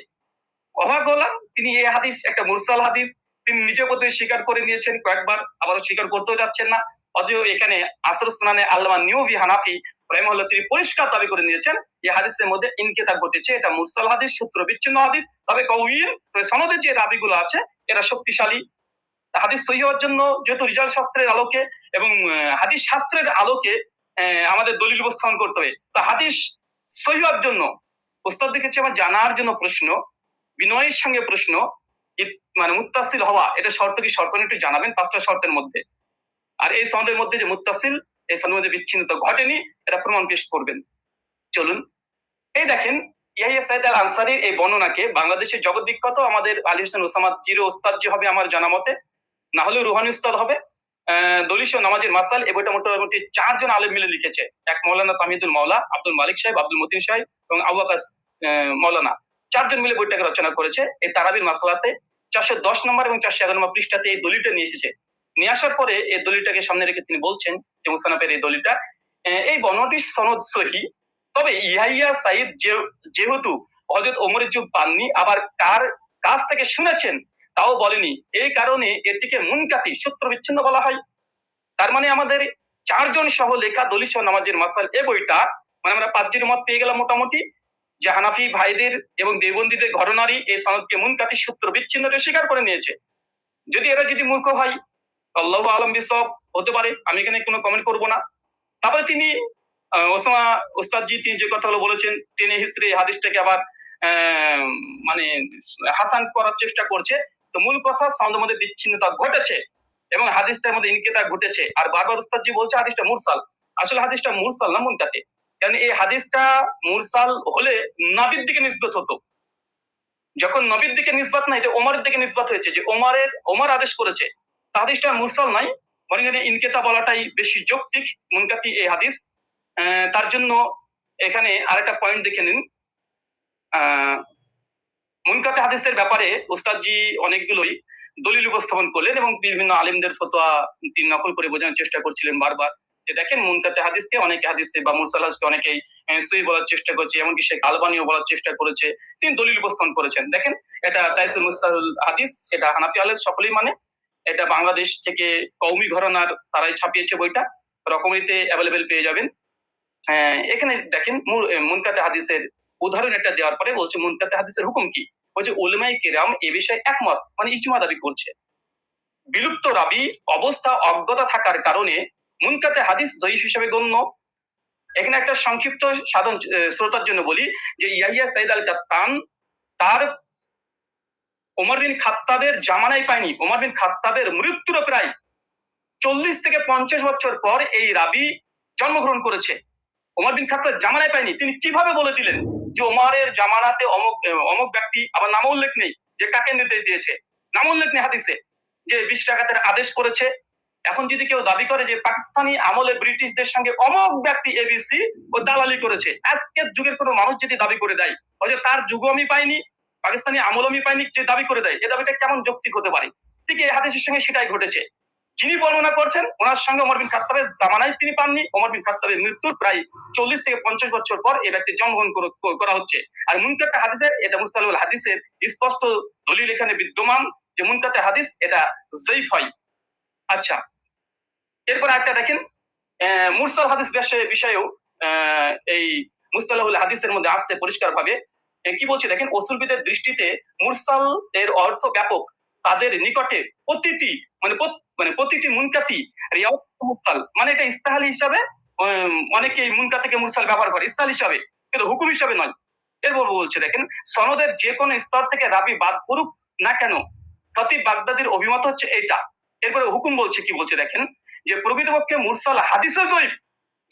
অবাক হলাম, তিনি এই হাদিস একটা মুরসাল হাদিস তিনি নিজে বোধহয় স্বীকার করে নিয়েছেন কয়েকবার, আবারও স্বীকার করতেও যাচ্ছেন না। অথচ এখানে আসরুস সুনানে আল্লামা নিউবি হানাফি রাহিমাহুল্লাহ তিনি পরিষ্কার দাবি করে নিয়েছেন এই হাদিসের মধ্যে ইনকেতা ঘটেছে, এটা মুরসাল হাদিস, সূত্র বিচ্ছিন্ন হাদিস। তবে কওয়িন সনদের যে রাবিগুলো আছে এরা শক্তিশালী। হাদিস সহিহ হওয়ার জন্য যেহেতু রিজাল শাস্ত্রের আলোকে এবং হাদিস শাস্ত্রের আলোকে আমাদের দলিল উপস্থাপন করতে হবে। তো হাদিস সহিহ হওয়ার জন্য উস্তাদ দেখেছি আমার জানার জন্য প্রশ্ন, বিনয়ের সঙ্গে প্রশ্ন, মানে মুত্তাসিল হওয়া এটা শর্ত কি শর্ত একটু জানাবেন 5টা শর্তের মধ্যে। আর এই সনদের মধ্যে যে মুত্তাসিল, এই সনদের মধ্যে বিচ্ছিন্নতা ঘটেনি, এটা প্রমাণ পেশ করবেন। চলুন, এই দেখেন ইয়াহিয়া সাইদ আল আনসারীর এই বর্ণনাকে বাংলাদেশের জগৎ বিখ্যাত আমাদের আলী হোসেন ওসামা জিরো ওস্তাদ যে হবে আমার জানা মতে, না হলেও রুহানি উস্তাদ হবে। দলিল ও নামাজের মাসাল এই বইটা মোটামুটি 4 জন আলেম মিলে লিখেছে। এক মৌলানা তামিদুল মাওলা, আব্দুল মালিক সাহেব, আব্দুল মতিন সাহেব এবং আবু আকাশ মৌলানা, 4 জন মিলে বইটাকে রচনা করেছে। এই তারাবির মাসালাতে 410 নম্বর এবং 411 নম্বর পৃষ্ঠাতে এই দলিলটা নিয়ে এসেছে। নিয়ে আসার পরে এই দলিলটাকে সামনে রেখে তিনি বলছেন যে মুসানাফের এই দলিলটা, এই বর্ণনাটির সনদ সহি, তবে ইয়াহিয়া সাইদ যেহেতু হযরত ওমরের যুগ পাননি, আবার কার কাছ থেকে শুনেছেন তাও বলেনি, এই কারণে এটিকে মুনকাতি সূত্র বিচ্ছিন্ন বলা হয়। তার মানে আমাদের 4 জন সহ লেখা দলিল সহ নামাজের মাসাল এই বইটা, মানে আমরা 5 জনের মত পেয়ে গেলাম মোটামুটি, যে হানাফি ভাইদের এবং দেওবন্দীদের ঘটনারই এই সনদকে মুনকাতি সূত্র বিচ্ছিন্নতা স্বীকার করে নিয়েছে। যদি এরা যদি মূর্খ হয়, আল্লাহু আলম বিসওয়াব, হতে পারে, আমি এখানে কোনো কমেন্ট করব না। তারপরে তিনি ওসামা ওস্তাদজি তিনি যে কথাগুলো বলেছেন, তিনি হিসরি হাদিসটাকে আবার মানে হাসান করার চেষ্টা করছে। তো মূল কথা সনদের মধ্যে বিচ্ছিন্নতা ঘটেছে এবং হাদিসটার মধ্যে ইনকিতা ঘটেছে। আর বারবার ওস্তাদজি বলছে হাদিসটা মুরসাল, আসলে হাদিসটা মুরসাল না মুনকাতি। কারণ এই হাদিসটা মুরসাল হলে নবীর দিকে নিসবত হতো, যখন নবীর দিকে নিসবত না, এটা ওমরের দিকে নিসবত হয়েছে, যে ওমর আদেশ করেছে, হাদিসটা মুরসাল নাই, বরং ইনকিতা বলাটাই বেশি যৌক্তিক, মুনকাতি এই হাদিস। তার জন্য এখানে আরেকটা পয়েন্ট দেখে নিন। মুনকাতি হাদিসের ব্যাপারে ওস্তাদজি অনেকগুলোই দলিল উপস্থাপন করলেন এবং বিভিন্ন আলেমদের ফতোয়া তিনি নকল করে বোঝানোর চেষ্টা করছিলেন বারবার, যে দেখেন মুনকাতি হাদিসকে অনেকে হাদিসে বা মুরসাল হাদিসকে অনেকেই সহিহ বলার চেষ্টা করছে, এমনকি শেখ আলবানিও বলার চেষ্টা করেছে, তিনি দলিল উপস্থাপন করেছেন। দেখেন এটা তাইসুল মুস্তাহুল হাদিস, এটা হানাফি আলেম সকলেই মানে, এটা বাংলাদেশ থেকে কওমি ঘরানার তারাই ছাপিয়েছে বইটা, রকমারিতে অ্যাভেলেবেল পেয়ে যাবেন। এখানে দেখেন মুনকাতি হাদিসের উদাহরণ একটা দেওয়ার পরে বলছে মুনকাতি হাদিসের হুকুম কি, বলছে উলামায়ে কেরাম এ বিষয়ে একমত, মানে ইজমা দাবি করছে। বিলুপ্ত রাবি অবস্থা অজ্ঞতা থাকার কারণে মুনকাতি হাদিস জয়ীফ হিসেবে গণ্য। এখানে একটা সংক্ষিপ্ত সাধারণ শ্রোতার জন্য বলি যে ইয়াহিয়া সাইদ আল কাত্তান তার ওমর বিন খাত্তাবের জামানায় পায়নি, ওমর বিন খাত্তাবের মৃত্যুর প্রায় 40 থেকে 50 বছর পর এই রাবি জন্মগ্রহণ করেছে। ওমর বিন খাত্তাব জামানায় পায়নি, তিনি কিভাবে বলে দিলেন যে ওমরের জামানাতে অমুক ব্যক্তি, আবার নাম উল্লেখ নেই যে কাকে নির্দেশ দিয়েছে, নাম উল্লেখ নেই হাদিসে যে 20 রাকাতের আদেশ করেছে। এখন যদি কেউ দাবি করে যে পাকিস্তানি আমলে ব্রিটিশদের সঙ্গে অমুক ব্যক্তি এবিসি ও দালালি করেছে, আজকের যুগের কোনো মানুষ যদি দাবি করে দেয় যে তার যুগও আমি পাইনি, পাকিস্তানি আমল আমি পাইনি, যে দাবি করে দেয়, এই দাবিটা কেমন যৌক্তিক হতে পারে? ঠিক এই হাদিসের সঙ্গে সেটাই ঘটেছে। যিনি বর্ণনা করছেন ওনার সঙ্গে ওমর বিন খাত্তাবের জামানায় তিনি পাননি, ওমর বিন খাত্তাবের মৃত্যুর প্রায় 40 থেকে 50 বছর পর এই ব্যক্তি জন্মগ্রহণ করা হচ্ছে। আর মুনকাতি হাদিসের, এটা মুস্তালাহুল হাদিসের স্পষ্ট দলিল এখানে বিদ্যমান যে মুনকাতি হাদিস এটা যঈফ হয়। আচ্ছা, এরপর একটা দেখেন মুরসাল হাদিস বিষয়েও এই মুস্তালাহুল হাদিসের মধ্যে আসছে পরিষ্কার ভাবে, কি বলছে দেখেন, উসুলবিদের দৃষ্টিতে মুরসাল এর অর্থ ব্যাপক, তাদের নিকটে প্রতিটি মুনকাতি রিওয়ায়াত মুরসাল, মানে এটা ইস্তাহালি হিসাবে অনেকে মুনকাতিকে মুরসাল ব্যবহার করে ইস্তাহাল হিসাবে, কিন্তু হুকুম হিসাবে নয়। এরপর বলছে দেখেন, সনদের যে কোনো স্তর থেকে রাবি বাদ করুক না কেন, খতিব বাগদাদির অভিমত হচ্ছে এইটা। এরপরে হুকুম বলছে, কি বলছে দেখেন, যে প্রকৃতপক্ষে মুরসাল হাদিসে জয়ীফ,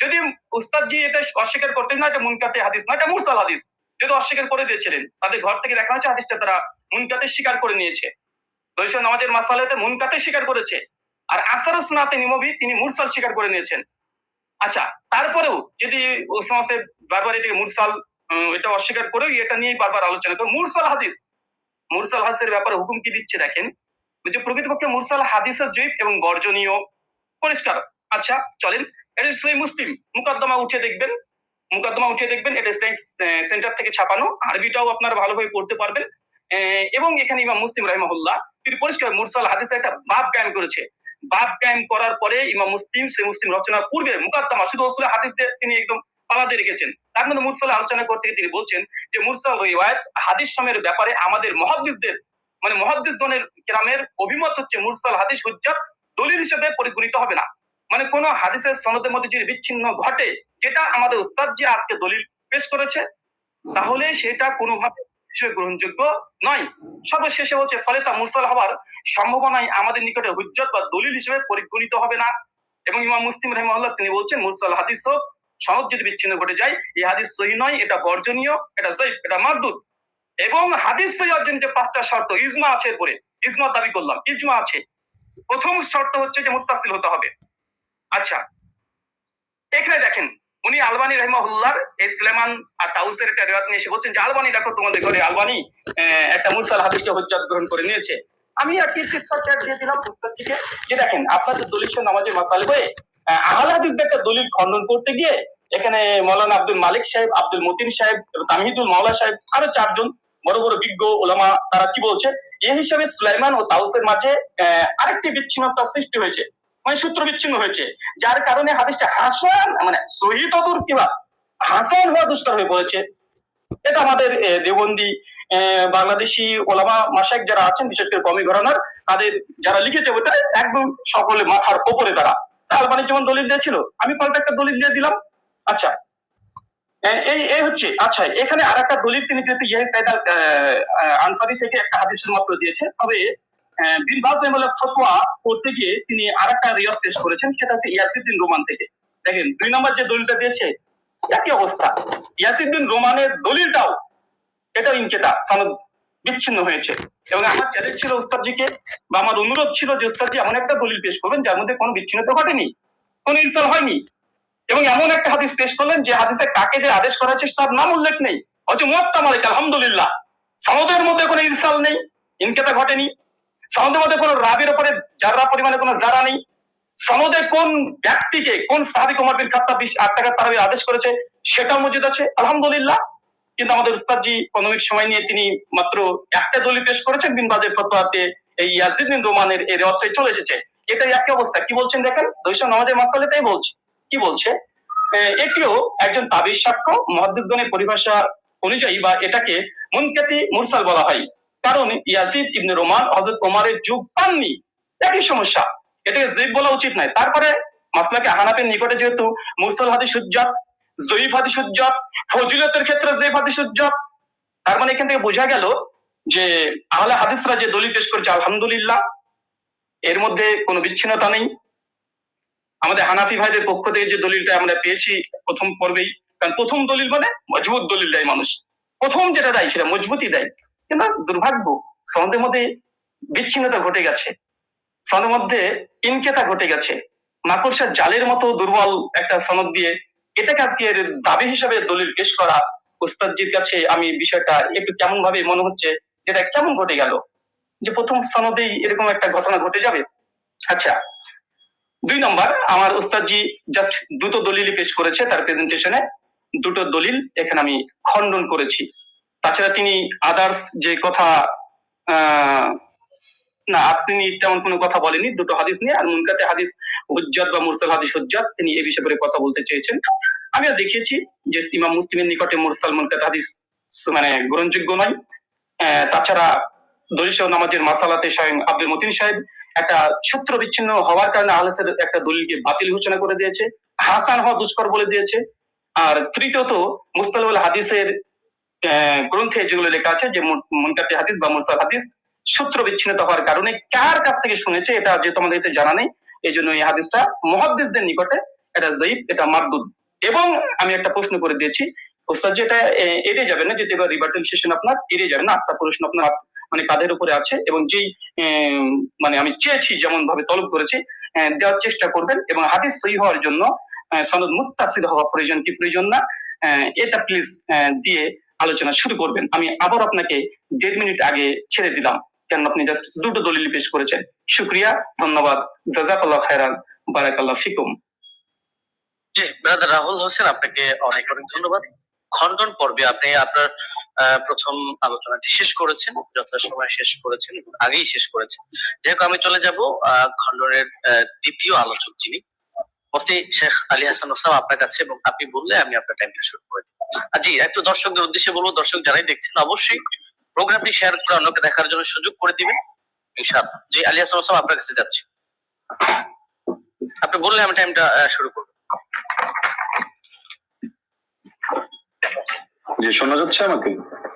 যদি উস্তাদজি এটা অস্বীকার করতেন না এটা মুনকাতি হাদিস না, এটা মুরসাল হাদিস, যদি অস্বীকার করে দিয়েছিলেন, তাদের ঘর থেকে দেখা হচ্ছে হাদিসটা তারা মুনকাতি স্বীকার করে নিয়েছে। দৈশ নামাজের মাসালাতে মুনকাতি স্বীকার করেছে, আর আসর সুন্নাতে নববী তিনি মুরসাল স্বীকার করে নিয়েছেন। আচ্ছা, তারপরেও যদি ওসামা সাহেব বারবার এটাকে মুরসাল এটা অস্বীকার করেও এটা নিয়ে বারবার আলোচনা করে, মুরসাল হাদিসের ব্যাপারে হুকুম কি দিচ্ছে দেখেন, যে প্রকৃতপক্ষে মুরসাল হাদিসের জয়ীফ এবং বর্জনীয়, পরিষ্কার। আচ্ছা চলেন, এটা সহিহ মুসলিম মুকদ্দমা উঠিয়ে দেখবেন, এটা সেন্টার থেকে ছাপানো, আরবিটাও আপনারা ভালোভাবে পড়তে পারবেন। এবং এখানে ইমাম মুসলিম রাহিমাহুল্লাহ তিনি পরিষ্কার মুরসাল হাদিসের একটা বাব কায়েম করেছে। বাব কায়েম করার পরে ইমাম মুসলিম সহিহ মুসলিম রচনার পূর্বে মুকদ্দমা শুধু উসুল হাদিস দিয়ে তিনি একদম আলাদা রেখেছেন। তার মধ্যে মুরসাল আলোচনা করতে গিয়ে তিনি বলছেন যে মুরসাল রিওয়ায়াত হাদিস সময়ের ব্যাপারে আমাদের মুহাদ্দিসদের, মানে মুহাদ্দিসগণের কেরামের অভিমত হচ্ছে মুরসাল হাদিস হুজ্জাত দলিল হিসেবে পরিগণিত হবে না। মানে কোন হাদিসের সনদের মধ্যে যদি বিচ্ছিন্ন ঘটে, যেটা আমাদের উস্তাদ যে আজকে দলিল পেশ করেছে, তাহলে সেটা কোনোভাবে হিসেবে গ্রহণযোগ্য নয়। সর্বশেষে হচ্ছে ফলে তা মুরসাল হওয়ার সম্ভাবনায় আমাদের নিকটে হুজ্জত বা দলিল হিসেবে পরিগণিত হবে না। এবং ইমাম মুসলিম রাহিমাহুল্লাহ তিনি বলছেন মুরসাল হাদিস হোক, সনদ যদি বিচ্ছিন্ন ঘটে যায়, এই হাদিস সহিহ নয়, এটা বর্জনীয়, এটা যায়িফ, এটা মারদুদ। এবং হাদিস সহিহ অর্জন যে 5টা শর্ত, ইজমা আছে, এরপরে ইজমা দাবি করলাম, ইজমা আছে। প্রথম শর্ত হচ্ছে যে মুত্তাসিল হতে হবে। আচ্ছা, এখানে দেখেন উনি আলবানী রাহিমাহুল্লাহর এই সুলাইমান আর তাউসের একটা রিওয়ায়াত নিয়ে এসে বলছেন যে আলবানী দেখো তোমাদের ঘরে আলবানী একটা মুরসাল হাদিসকে হুজ্জত গ্রহণ করে নিয়েছে। আমি আর কি টিক দিয়ে দিলাম পুস্তক থেকে যে দেখেন আপনার তো দলিল নামাজের মাসালে হয়ে আহলে হাদিসদের একটা দলিল খণ্ডন করতে গিয়ে এখানে মৌলানা আব্দুল মালিক সাহেব, আব্দুল মতিন সাহেব, তামহিদুল মাওলা সাহেব, আরো 4 জন বড় বড় বিজ্ঞ ওলামা, তারা কি বলছে, এই হিসাবে সুলাইমান ও তাউসের মাঝে আরেকটি বিচ্ছিন্নতার সৃষ্টি হয়েছে, মানে সূত্র বিচ্ছিন্ন হয়েছে, যার কারণে হাদিসটা হাসান মানে সহিহ তদুর কিবা হাসান হওয়া দুষ্কর হয়ে পড়েছে। এটা আমাদের দেওবন্দি বাংলাদেশি ওলামা মাশায়েখ যারা আছেন, বিশেষ করে কমি ঘরানার, তাদের যারা লিখেছে ওটা একদম সকলে মাথার উপরে তারা। আলবানী যেমন দলিল দিয়েছিল, আমি পাল্টা একটা দলিল দিয়ে দিলাম। আচ্ছা, এই হচ্ছে। আচ্ছা, এখানে আর একটা দলিল তিনি কিন্তু ইয়ে সাইদ আনসারী থেকে একটা হাদিস মাত্র দিয়েছে, তবে বিন বাজ রাহিমাহুল্লাহ ফতোয়া করতে গিয়ে তিনি আর একটা রিওয়ায়াত পেশ করেছেন, সেটা হচ্ছে ইয়াসিদ বিন রোমান থেকে। দেখেন 2 নম্বর যে দলিলটা দিয়েছে একই অবস্থা, ইয়াসিদ বিন রোমানের দলিলটাও এটা ইনকেতা, সনদ বিচ্ছিন্ন হয়েছে। এবং আমার চ্যালেঞ্জ ছিল উস্তাদজিকে, বা আমার অনুরোধ ছিল যে উস্তাদজি এমন একটা দলিল পেশ করবেন যার মধ্যে কোনো বিচ্ছিন্নতা ঘটেনি, কোনো ইরসাল হয়নি, এবং এমন একটা হাদিস পেশ করলেন যে হাদিসে কাকে যে আদেশ করা হয়েছে তার নাম উল্লেখ নেই, হচ্ছে মুয়াত্তা মালিক আলহামদুলিল্লাহ, সনদের মধ্যে কোনো ইরসাল নেই, ইনকেতা ঘটেনি, সনদের মধ্যে কোনো রাবির উপরে যারা পরিমাণে কোনো জারা নেই, সনদে কোন ব্যক্তিকে কোন সাহাবী ওমর বিন খাত্তাব 8 টাকা তারাবির আদেশ করেছে সেটাও মজুদ আছে আলহামদুলিল্লাহ। কিন্তু আমাদের উস্তাদজি 15 মিনিট সময় নিয়ে তিনি মাত্র একটা দলিল পেশ করেছেন, বিন বাজের ফতোয়াতে এই ইয়াজিদ বিন রোমানের এই রিওয়ায়াতটাই চলে এসেছে। এটাই একই অবস্থা। কি বলছেন দেখেন, দৈশা নামাজের মাসালাতেই বলছে, কি বলছে, এটিও একজন তাবির সাক্ষ্য মুহাদ্দিসগণের পরিভাষা অনুযায়ী, বা এটাকে মুনকাতি মুরসাল বলা হয়, কারণ ইয়াজিদ ইবনে রোমান হযরত ওমরের যুগ পাননি। একই সমস্যা, এটাকে যায়িফ বলা উচিত নয়। তারপরে মাসলাকে হানাফির নিকটে যেহেতু মুরসাল হাদিস হুজ্জাত, যায়িফ হাদিস হুজ্জাত, ফজিলতের ক্ষেত্রে যায়িফ হাদিস হুজ্জাত, তার মানে এখান থেকে বোঝা গেল যে আহলে হাদিসরা যে দলিল পেশ করেছে আলহামদুলিল্লাহ, এর মধ্যে কোনো বিচ্ছিন্নতা নেই। আমাদের হানাফি ভাইদের পক্ষ থেকে যে দলিলটা আমরা পেয়েছি প্রথম পর্বেই, কারণ প্রথম দলিল মানে মজবুত দলিল দেয় মানুষ, প্রথম যেটা দেয় সেটা মজবুতই দেয়। কিন্তু দুর্ভাগ্য, সনদের মধ্যে বিচ্ছিন্নতা ঘটে গেছে, সনদের মধ্যে ইনকেতা ঘটে গেছে, মাকড়সার জালের মতো দুর্বল একটা সনদ দিয়ে এটাকে আজকে দাবি হিসাবে দলিল পেশ করা, উস্তাদজির কাছে আমি বিষয়টা একটু কেমন ভাবে মনে হচ্ছে, যেটা কেমন ঘটে গেল, যে প্রথম সনদেই এরকম একটা ঘটনা ঘটে যাবে। আচ্ছা, 2 নম্বর, আমার উস্তাদজি জাস্ট 2টো দলিলই পেশ করেছে তার প্রেজেন্টেশনে, 2টো দলিল এখানে আমি খণ্ডন করেছি। তাছাড়া তিনি আদার্স যে কথা না, আপনি তেমন কোনো কথা বলেনি, 2টো হাদিস নিয়ে, আর মুনকাতে হাদিস হুজ্জাত বা মুরসাল হাদিস হুজ্জাত তিনি এই বিষয়ে করে কথা বলতে চেয়েছেন। আমিও দেখিয়েছি যে ইমাম মুসলিমের নিকটে মুরসাল মুনকাতে হাদিস মানে গ্রহণযোগ্য নয়। তাছাড়া দলিল নামাজের মাসালাতে স্বয়ং আব্দুল মতিন সাহেব একটা সূত্র বিচ্ছিন্ন হওয়ার কারণে আহলের একটা দলিলকে বাতিল ঘোষণা করে দিয়েছে, হাসান হওয়া দুষ্কর বলে দিয়েছে। আর তৃতীয়ত মুস্তালাহুল হাদিসের গ্রন্থে যেগুলো লেখা আছে যে মুনকাতে হাদিস বা মুরসাল হাদিস সূত্র বিচ্ছিন্নতা হওয়ার কারণে কার কাছ থেকে শুনেছে এটা যেহেতু আমাদের কাছে জানা নেই, এই জন্য এই হাদিসটা মুহাদ্দিসদের নিকটে এটা যায়িফ, এটা মারদুদ। এবং আমি একটা প্রশ্ন করে দিয়েছি ওস্তাদ, যে এটা এড়িয়ে যাবেন না, যদি এবার রিবার্টাল সেশন আপনার এড়িয়ে যাবেন না, আপনার প্রশ্ন আপনার মানে কাঁধের উপরে আছে, এবং যেই মানে আমি চেয়েছি যেমন ভাবে তলব করেছি দেওয়ার চেষ্টা করবেন, এবং হাদিস সহিহ হওয়ার জন্য সনদ মুত্তাসিল হওয়া প্রয়োজন কি প্রয়োজন না, এটা প্লিজ দিয়ে আলোচনা শুরু করবেন। আমি আবার আপনাকে 1.5 মিনিট আগে ছেড়ে দিলাম, কেন আপনি জাস্ট 2টো দলিল পেশ করেছেন। শুকরিয়া, ধন্যবাদ, জাযাকাল্লাহ খায়রান, বারাকাল্লাহ ফিকুম। জি ব্রাদার রাহুল হোসেন, আপনাকে অনেক অনেক ধন্যবাদ। খণ্ডন পর্বে আপনি আপনার প্রথম আলোচনাটি শেষ করেছেন, যথাসময়ে শেষ করেছেন, আগেই শেষ করেছেন। যাই হোক, আমি চলে যাব খণ্ডনের দ্বিতীয় আলোচক যিনি মুফতি শেখ আলী হাসান ওসাম আপনার কাছে, এবং আপনি বললে আমি আপনার টাইমটা শুরু করে দিই। জি, একটু দর্শকদের উদ্দেশ্যে বলবো, দর্শক যারাই দেখছেন অবশ্যই প্রোগ্রামটি শেয়ার করে অন্যকে দেখার জন্য সুযোগ করে দিবেন ইনশাআল্লাহ। জি, আলী হাসান ওসাম আপনার কাছে যাচ্ছি, আপনি বললে আমি টাইমটা শুরু করব। জি, শোনা যাচ্ছে আমাকে?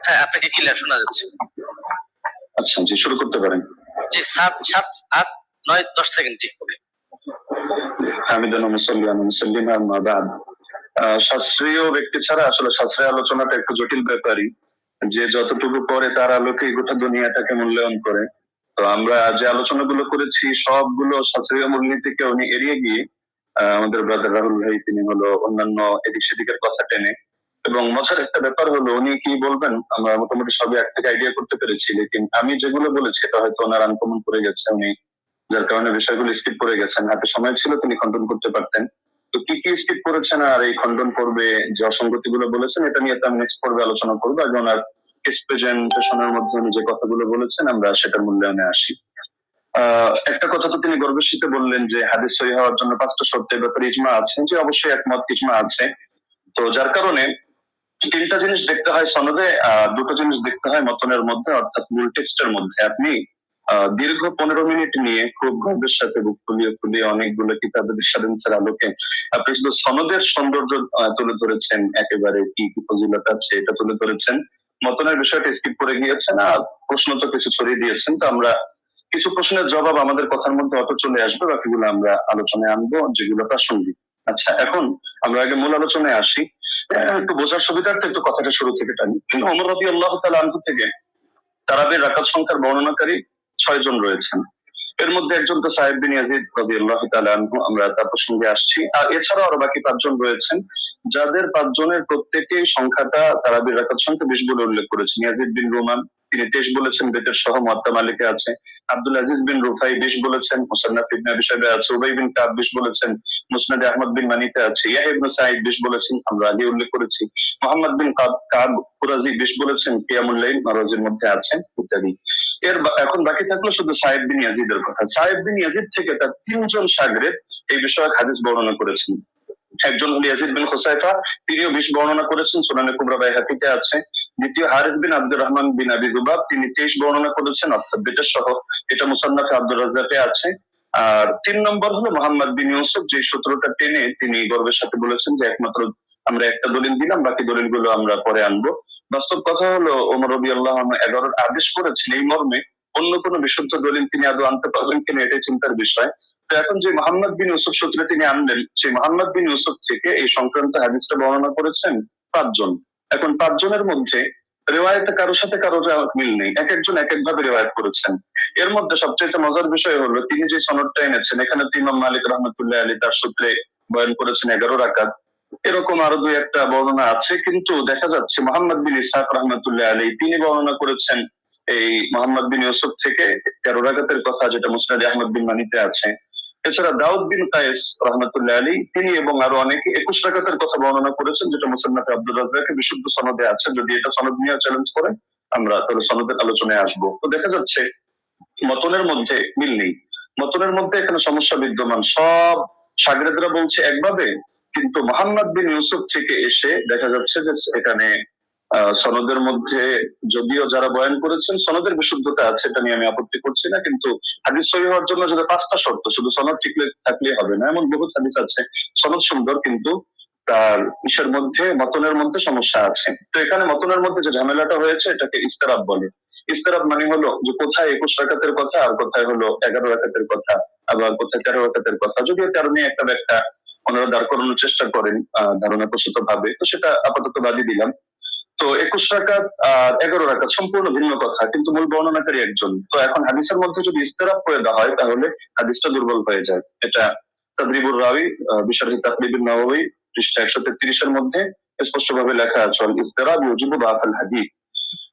হ্যাঁ, আপনাকে ক্লিয়ার শোনা যাচ্ছে। আচ্ছা, জি শুরু করতে পারেন। জি, 7, 7, 8, 9, 10 সেকেন্ড। জি, ওকে। হামিদান ওয়া মুসাল্লিয়ান ওয়া মুসাল্লিমা আম্মা বা'দ। শাস্ত্রীয় ব্যক্তি ছাড়া আসলে শাস্ত্রীয় আলোচনাটা একটু জটিল ব্যাপারই। যে যতটুকু করে তার আলোকে গোটা দুনিয়াটাকে মূল্যায়ন করে। তো আমরা যে আলোচনাগুলো করেছি সবগুলো শাস্ত্রীয় মূলনীতিকে উনি এড়িয়ে গিয়ে আমাদের ব্রাদার রাহুল ভাই তিনি হলো অন্যান্য এদিক সেদিকের কথা টেনে, এবং মজার একটা ব্যাপার হলো উনি কি বলবেন আমরা মোটামুটি সবই এক থেকে আইডিয়া করতে পেরেছি, লেকিন আমি যেগুলো বলেছি এটা হয়তো ওনার আনকমন করে গেছে, উনি যার কারণে বিষয়গুলো স্কিপ করে গেছেন। হাতে সময় ছিল তিনি খণ্ডন করতে পারতেন। তো কি কি স্কিপ করেছেন আর এই খণ্ডন করবে যে অসঙ্গতি গুলো বলেছেন এটা নিয়ে তো আমি নেক্সট পর্বে আলোচনা করবো। আগে ওনার প্রেজেন্টেশনের মধ্যে উনি যে কথাগুলো বলেছেন আমরা সেটার মূল্যায়নে আসি। একটা কথা তো তিনি গর্বের সাথে বললেন যে হাদিস সহিহ হওয়ার জন্য 5টা শর্তের ব্যাপারে ইজমা আছে, যে অবশ্যই একমত, ইজমা আছে। তো যার কারণে 3টা জিনিস দেখতে হয় সনদে, 2টো জিনিস দেখতে হয় মতনের মধ্যে, অর্থাৎ মূল টেক্সটের মধ্যে। আপনি দীর্ঘ 15 মিনিট নিয়ে খুব গর্বের সাথে বুক ফুলিয়ে ফুলিয়ে অনেকগুলো কিতাবের রেফারেন্সের আলোকে আপনি শুধু সনদের সৌন্দর্য তুলে ধরেছেন, একেবারে কি কি ফজিলত আছে এটা তুলে ধরেছেন, মতনের বিষয়টা স্কিপ করে গিয়েছেন, আর প্রশ্ন তো কিছু ছড়িয়ে দিয়েছেন। তো আমরা কিছু প্রশ্নের জবাব আমাদের কথার মধ্যে অত চলে আসবে, বাকিগুলো আমরা আলোচনায় আনবো যেগুলো প্রাসঙ্গিক। আচ্ছা, এখন আমরা আগে মূল আলোচনায় আসি। একটু বোঝার সুবিধার্থে একটু কথাটা শুরু থেকে টানি। ওমর রাদিয়াল্লাহু তাআলা আনহু থেকে তারাবির রাকাত সংখ্যার বর্ণনাকারী 6 জন রয়েছেন। এর মধ্যে একজন তো সাহেব বিন ইয়াজিদ রাদিয়াল্লাহু তাআলা আনহু, আমরা তার প্রসঙ্গে আসছি। আর এছাড়াও আরো বাকি 5 জন রয়েছেন, যাদের 5 জনের প্রত্যেকেই সংখ্যাটা তারাবির রাকাত সংখ্যা 20 বলে উল্লেখ করেছেন। ইয়াজিদ বিন রুমান তিনি 23 বলেছেন, বেতের সহ মুয়াত্তা মালিকে আছে। আব্দুল আজিজ বিন রুফাই 20 বলেছেন, মুসান্নাফ ইবনে আবি শাইবা আছে। উবাই বিন কাব 20 বলেছেন, মুসনাদে আহমদ বিন মানিতে আছে। ইয়াহইয়া ইবনে সাঈদ 20 বলেছেন, আমরা আগে উল্লেখ করেছি। মুহাম্মদ বিন কাব কুরাজি 20 বলেছেন, কিয়ামুল লাইল মারওয়াজির মধ্যে আছেন, ইত্যাদি। এখন বাকি থাকলো শুধু সাহেব বিন ইয়াজিদের কথা। সাহেব বিন ইয়াজিদ থেকে তার 3 জন শাগরেদ এই বিষয়ক হাদিস বর্ণনা করেছেন। একজন হল ইয়াজিদ বিন হুসাইফা, তিনিও 20 বর্ণনা করেছেন, সুনানে কুবরা বাইহাকিতে আছে। দ্বিতীয় হারিস বিন আব্দুর রহমান বিন আবি যুবাব, তিনি 23 বর্ণনা করেছেন, অর্থাৎ বেতের সহ, এটা মুসান্নাফে আব্দুর রাজ্জাকে আছে। আর 3 নম্বর হলো মোহাম্মদ বিন ইউসুফ, যে সূত্রটা টেনে তিনি গর্বের সাথে বলেছেন যে একমাত্র আমরা একটা দলিল দিলাম, বাকি দলিলগুলো আমরা পরে আনবো। বাস্তব কথা হলো ওমর রাদিয়াল্লাহু আনহু 11 আদেশ করেছেন এই মর্মে, অন্য কোনো বিশুদ্ধ দলিল তিনি আদৌ আনতে পারবেন কিনা এটাই চিন্তার বিষয়। তো এখন যে মোহাম্মদ বিন ইউসুফ সূত্রে তিনি আনলেন, সেই মোহাম্মদ বিন ইউসুফ থেকে এই সংক্রান্ত হাদিসটা বর্ণনা করেছেন 5 জন। এখন 5 জনের মধ্যে রেওয়ায়েতে কারোর সাথে কারোর মিল নেই, এক একজন এক এক ভাবে রেওয়ায়েত করেছেন। এর মধ্যে সবচেয়ে মজার বিষয় হলো তিনি যে সনদটা এনেছেন, এখানে তো ইমাম মালিক রাহমাতুল্লাহ আলাইহি তার সূত্রে বয়ান করেছেন 11 রাকাত। এরকম আরো 2-1টা বর্ণনা আছে, কিন্তু দেখা যাচ্ছে মোহাম্মদ বিন ইসহাক রাহমাতুল্লাহ আলাইহি তিনি বর্ণনা করেছেন এই মোহাম্মদ বিন ইউসুফ থেকে 13 রাকাতের কথা, যেটা মুসনাদে আহমদ বিন মানিতে আছে। এছাড়া দাউদ বিন কায়েস রাহমাতুল্লাহ আলাইহি তিনি এবং আরো অনেকে 21 রাকাতের কথা বর্ণনা করেছেন, যেটা মুসান্নাফে আব্দুর রাজ্জাকে বিশুদ্ধ সনদে আছে। যদি এটা সনদ নিয়ে চ্যালেঞ্জ করেন আমরা তাহলে সনদের আলোচনায় আসবো। তো দেখা যাচ্ছে মতনের মধ্যে মিল নেই, মতনের মধ্যে এখানে সমস্যা বিদ্যমান। সব শাগরেদরা বলছে একভাবে, কিন্তু মোহাম্মদ বিন ইউসুফ থেকে এসে দেখা যাচ্ছে যে এখানে সনদের মধ্যে যদিও যারা বয়ান করেছেন সনদের বিশুদ্ধতা আছে, এটা নিয়ে আমি আপত্তি করছি না, কিন্তু হাদিস সহিহ হওয়ার জন্য যদি 5টা শর্ত, শুধু সনদ ঠিক থাকলে হবে না। এমন বহুত হাদিস আছে সনদ সুন্দর, কিন্তু তার ইসের মধ্যে মতনের মধ্যে সমস্যা আছে। তো এখানে মতনের মধ্যে যে ঝামেলাটা হয়েছে এটাকে ইস্তেরাব বলে। ইস্তেরাব মানে হলো যে কোথায় 21 রাকাতের কথা আর কোথায় হলো 11 রাকাতের কথা, আবার কোথায় 13 রাকাতের কথা। যদিও তার নিয়ে একটা ব্যাখ্যা ওনারা দাঁড় করানোর চেষ্টা করেন ধারণা প্রসূত ভাবে, তো সেটা আপাতত বাদই দিলাম। তো 21 রাকাত আর 11 রাকাত সম্পূর্ণ ভিন্ন কথা, কিন্তু মূল বর্ণনাকারী একজন। তো এখন হাদিসের মধ্যে যদি ইস্তেরাব করে দেওয়া হয় তাহলে হাদিসটা দুর্বল হয়ে যায়। এটা তাদরিবুর রাওয়ি বিশরহি তাকরিবুন নাওয়াবি পৃষ্ঠা 133 এর মধ্যে স্পষ্টভাবে লেখা আছে, ইস্তেরাব ইউজিবু বাফাল হাদিস।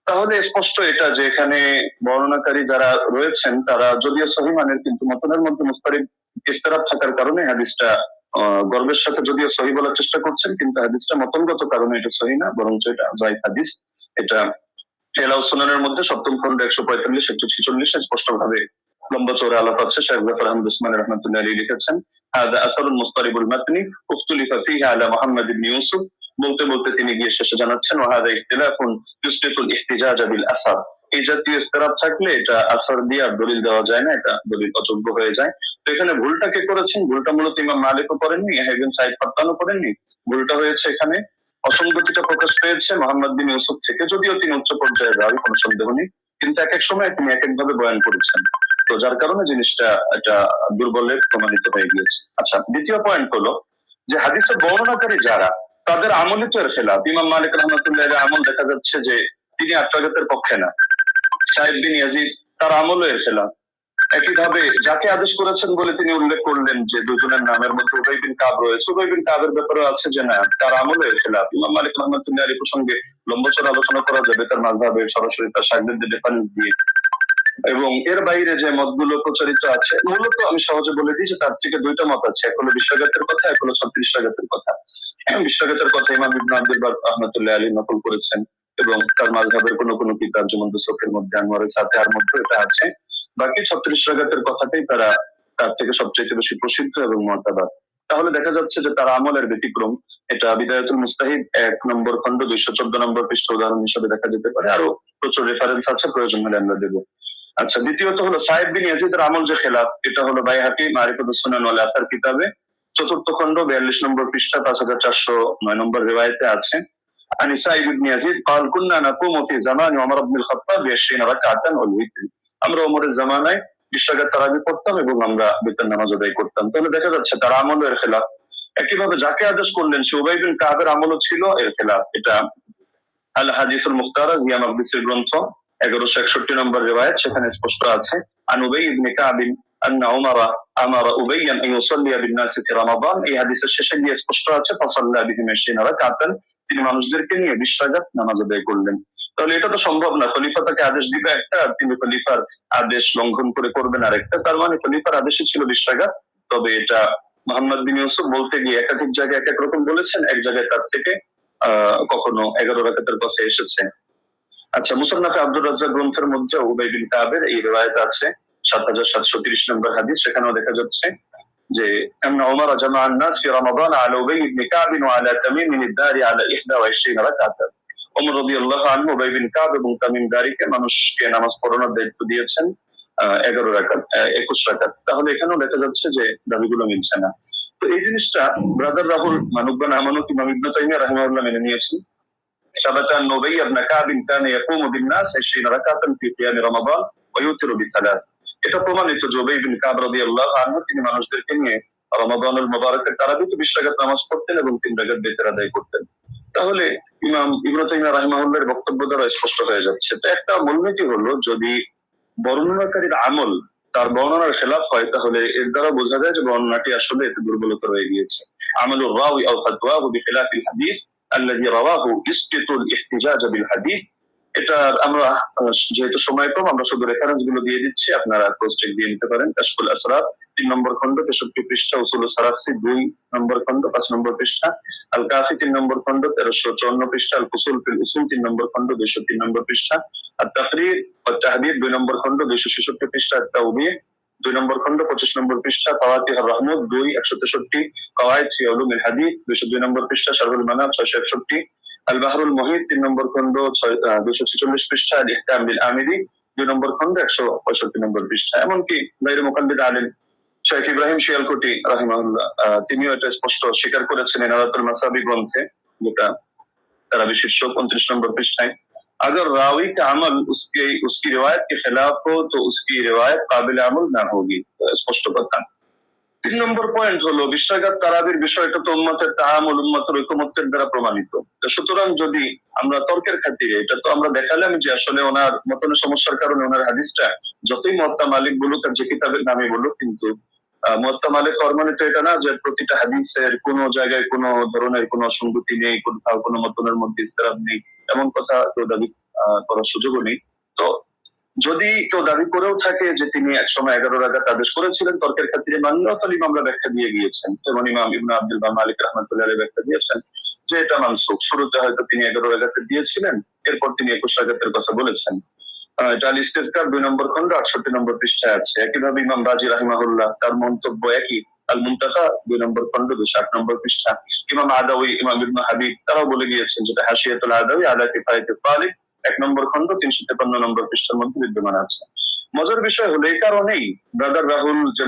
তাহলে স্পষ্ট এটা যে এখানে বর্ণনাকারী যারা রয়েছেন তারা যদিও সহিহ মানের, কিন্তু মতনের মধ্যে মুস্তারিব ইস্তেরাব থাকার কারণে হাদিসটা গর্বের সাথে যদিও সহি বলার চেষ্টা করছেন, কিন্তু হাদিসটা মতনগত কারণে এটা সহি না, বরঞ্চ এটা যায়িফ হাদিস। এটা হেলাউ সুনানের মধ্যে 7ম খন্ড 145 146 স্পষ্ট ভাবে লম্বা চৌড়া আলাপ আছে। শেখ জাফর আহমদ উসমানী রাহমাতুল্লাহ আলাইহি লিখেছেন, হাদা আসরুল মুস্তারিবুল মাতনি উখতুলিফা ফীহি আলা মুহাম্মদ ইবনে ইউসুফ। বলতে বলতে তিনি গিয়ে শেষে জানাচ্ছেন, ওয়াহাদা ইখতিলাফুন ইউসবিতুল ইহতিজাজ বিল আসার। এই জাতীয় ইখতিলাফ থাকলে এটা আসার দিয়ে আর দলিল দেওয়া যায় না, এটা দলিল অযোগ্য হয়ে যায়। তো এখানে ভুলটা কে করেছেন? ভুলটা মূলত ইমাম মালিকও করেননি, ইবনে সাঈদ ফাত্তানও করেননি। ভুলটা হয়েছে এখানে অসঙ্গতিটা প্রকাশ পেয়েছে মোহাম্মদ বিন ইউসুফ থেকে, যদিও তিনি উচ্চ পর্যায়ের রাবি, কোনো সন্দেহ নেই, কিন্তু এক এক সময় তিনি এক একভাবে বয়ান করেছেন, তো যার কারণে জিনিসটা এটা দুর্বলের প্রমাণিত হয়ে গিয়েছে। আচ্ছা, দ্বিতীয় পয়েন্ট হলো যে হাদিসের বর্ণনাকারী যারা, তাদের আমলই তো এর খেলাফ। ইমাম মালিক রহমতুল্লাহ এর আমল দেখা যাচ্ছে যে তিনি আত্মঘাতের পক্ষে না। সাইদ বিন ইয়াজিদ, তার আমলও এর খেলাফ। একইভাবে যাকে আদেশ করেছেন বলে তিনি উল্লেখ করলেন যে দুজনের নামের মধ্যে উবাই বিন কাব রয়েছে, উবাই বিন কাবের ব্যাপারে আছে যে না, তার আমলও এর খেলাফ। ইমাম মালিক রহমতুল্লাহ এই প্রসঙ্গে লম্বচড় আলোচনা করা যাবে তার মাযহাবে সরাসরি তার শাগিরদের রেফারেন্স দিয়ে। এবং এর বাইরে যে মতগুলো প্রচারিত আছে, মূলত আমি সহজে বলে দিই যে তার থেকে দুইটা মত আছে, এক হলো বিশ্বাগাতের কথা, এক হলো 36 রাগাতের কথা। বিশ্বাগাতের কথা ইমাম ইবনে আব্দুল বার রহমাতুল্লাহ আলাইহি নকল করেছেন, এবং তার মাযহাবের কোন কোন কিতাব যেমন দুসুকের মধ্যে, আনোয়ারের সাথে আর মধ্যে এটা আছে। বাকি 36 রাগাতের কথাটাই তার থেকে সবচেয়ে বেশি প্রসিদ্ধ এবং মুতাবার। তাহলে দেখা যাচ্ছে যে তার আমলের ব্যতিক্রম, এটা বিদায়াতুল মুস্তাহিদ 1 নম্বর খণ্ড 214 নম্বর পৃষ্ঠা উদাহরণ হিসেবে দেখা যেতে পারে, আরো প্রচুর রেফারেন্স আছে, প্রয়োজন হলে আমরা দেবো। আচ্ছা, দ্বিতীয়ত হলো সাইদ বিন ইয়াজিদের আমল যে খেলাফ, এটা হলো বাইহাকি মারিফাতুস সুনান ওয়াল আসার কিতাবে 4th খণ্ড 42 নম্বর পৃষ্ঠা 5409 নম্বর রিওয়ায়াতে আছে। عن سعيد بن يزيد قال كنا نقوم في زمان عمر بن الخطاب ب20 ركعة والوتر। আমরা ওমরের জামানায় 20 রাকাত তারাবি পড়তাম এবং আমরা বিতর নামাজ আদায় করতাম। তাহলে দেখা যাচ্ছে তার আমল এর খেলাফ। একইভাবে যাকে আদেশ করলেন সে উবাই বিন কাবের আমলও ছিল এর খেলাফ। এটা আল হাদিসুল মুখতারা জিয়া মাকদিসির গ্রন্থ 1161 নম্বর রিওয়ায়াত, সেখানে স্পষ্ট আছে আন উবাই ইবনে কাব আন্না উমর আমারা উবাইয়ান আন ইউসাল্লি বিন নাস ফি রমাদান। এই হাদিসের শেষে গিয়ে স্পষ্ট আছে ফাসাল্লা বিহিম 20 রাকাতান, তিনি মানুষদেরকে নিয়ে 20 রাকাত নামাজ আদায় করলেন। তাহলে এটা তো সম্ভব না, খলিফা তাকে আদেশ দিবে একটা, আর তিনি খলিফার আদেশ লঙ্ঘন করে করবেন আরেকটা। তার মানে খলিফার আদেশই ছিল 20 রাকাত। তবে এটা মুহাম্মদ বিন ইউসুফ বলতে গিয়ে একাধিক জায়গায় এক এক রকম বলেছেন, এক জায়গায় তার থেকে কখনো 11 রাকাতের কথা এসেছে। আচ্ছা, মুসান্নাফে আব্দুর রাজ্জাক গ্রন্থের মধ্যে উবাই বিন কাবের এই রিওয়ায়াত আছে 7730 নম্বর হাদিস, সেখানেও দেখা যাচ্ছে যে আন্না উমর জামা আন-নাস ফি রমাদান আলা উবাই ইবনে কাব ওয়া আলা তামিম বিন দারি আলা 21 রাকাত। ওমর রাদিয়াল্লাহু আনহু উবাই বিন কাব এবং তামিম দারিকে মানুষকে নামাজ পড়ানোর দায়িত্ব দিয়েছেন 11 রাকাত 21 রাকাত। তাহলে এখানেও দেখা যাচ্ছে যে দাবিগুলো মিলছে না। তো এই জিনিসটা ব্রাদার রাহুল মানুক বা না মানুক ইমাম ইবনে তাইমিয়া রাহিমাহুল্লাহ মেনে নিয়েছেন। ثبت أن أبي بن كعب كان يقوم بالناس 20 ركعة في قيام رمضان ويوتر بثلاث। এটা প্রমাণিত যে উবাই বিন কাব রাদিয়াল্লাহু আনহু তিনি মানুষদেরকে নিয়ে রমাদানুল মুবারকের তারাবিতে 20 রাকাত নামাজ পড়তেন এবং 3 রাকাত বিতর আদায় করতেন। তাহলে ইমাম ইবনে তাইমিয়া রাহিমাহুল্লাহর বক্তব্য দ্বারা স্পষ্ট হয়ে যাচ্ছে। তো একটা মূলনীতি হলো, যদি বর্ণনাকারীর আমল তার বর্ণনার খেলাফ হয়, তাহলে এর দ্বারা বোঝা যায় যে বর্ণনাটি আসলে এতে দুর্বলতা রয়ে গিয়েছে। আমলুর রাওয়ি আও ফাতওয়াহু বিখিলাফিল হাদিস আল্লাযী রাওয়াহু ইসকিতুল ইহতিজাজ বিল হাদিস। এটা আমরা যেহেতু সময় কম, আমরা শুধু রেফারেন্স গুলো দিয়ে দিচ্ছি, আপনারা ক্রস চেক দিয়ে নিতে পারেন। কাশফুল আসরার 3 নম্বর খণ্ড 63 পৃষ্ঠা, উসুলুস সারাফসি 2 নম্বর খণ্ড 5 নম্বর পৃষ্ঠা, আল কাফি 3 নম্বর খণ্ড 1354 পৃষ্ঠা, আল ফুসুল ফিল উসুল 3 নম্বর খণ্ড 203 নম্বর পৃষ্ঠা, আত তাকরীর ওয়াত তাহদীদ 2 নম্বর খণ্ড 266 পৃষ্ঠা, আত তাওবীহ 2 নম্বর খণ্ড 25 নম্বর পৃষ্ঠা, ফাওয়াতিহ আর-রাহমত 2 163, কাওয়ায়েদ ফি উলুমিল হাদিস 202 নম্বর পৃষ্ঠা, শারহুল মানাব 661, আল বাহরুল মুহিত 3 নম্বর খণ্ড 246 পৃষ্ঠা, আল ইহকাম বিল আমিরি 2 নম্বর খণ্ড 165 নম্বর পৃষ্ঠা। এমনকি গায়রে মুকাল্লিদ আলেম শেখ ইব্রাহিম শিয়ালকুটি রাহিমাহুল্লাহ তিনিও এটা স্পষ্ট স্বীকার করেছেন ইনারাতুল মাসাবি গ্রন্থে, যেটা তারা বিশিষ্ট 29 নম্বর পৃষ্ঠায়। अगर रावी का अमल उसकी रिवायत के खिलाफ हो तो उसकी रिवायत काबिल अमल ना होगी। स्पष्ट কথা। 3 নম্বর পয়েন্ট হলো 20 রাকাত তারাবির বিষয়টা তো উম্মতের তাআমুল, উম্মতের ঐকমত্যের দ্বারা প্রমাণিত। তো সুতরাং যদি আমরা তর্কের খাতিরে, এটা তো আমরা দেখালাম যে আসলে ওনার মতনের সমস্যার কারণে ওনার হাদিসটা যতই মুয়াত্তা মালিক বলুক আর যে কিতাবের নামে বলুক, কিন্তু মুয়াত্তা মালিক প্রমাণিত এটা না যে প্রতিটা হাদিসের কোন জায়গায় কোন ধরনের কোন অসঙ্গতি নেই, কোথাও কোন মতনের মধ্যে ইসতিরাব নেই, এমন কথা কেউ দাবি করার সুযোগও নেই। তো যদি কেউ দাবি করেও থাকে যে তিনি একসময় 11 রাকাত আদেশ করেছিলেন, তর্কের খাতিরে মানলেও তাহলে ইমামরা ব্যাখ্যা দিয়ে গিয়েছেন। যেমন ইমাম ইবনে আব্দুল বার মালিক রাহমাতুল্লাহ আলাইহি ব্যাখ্যা দিয়েছেন যে এটা মানসুখ। শুরুতে হয়তো তিনি 11 রাকাত দিয়েছিলেন, এরপর তিনি 21 রাকাতের কথা বলেছেন। এটা আল ইস্তিজকার 2 নম্বর খণ্ড 68 নম্বর পৃষ্ঠায় আছে। একইভাবে ইমাম বাজি রাহিমাহুল্লাহ তার মন্তব্য একই, আল মুনতাকা 2 নম্বর খণ্ড 208 নম্বর পৃষ্ঠা। ইমাম আদাউই, ইমাম ইবনে হাবিব তারাও বলে গিয়েছেন, যেটা হাশিয়াতুল আদাউই আলা কিফায়াতুত তালিব 1 নম্বর খণ্ড 353 নম্বর পৃষ্ঠার মধ্যে বিদ্যমান আছে। মজার বিষয় হলো এই কারণেই ব্রাদার রাহুল যে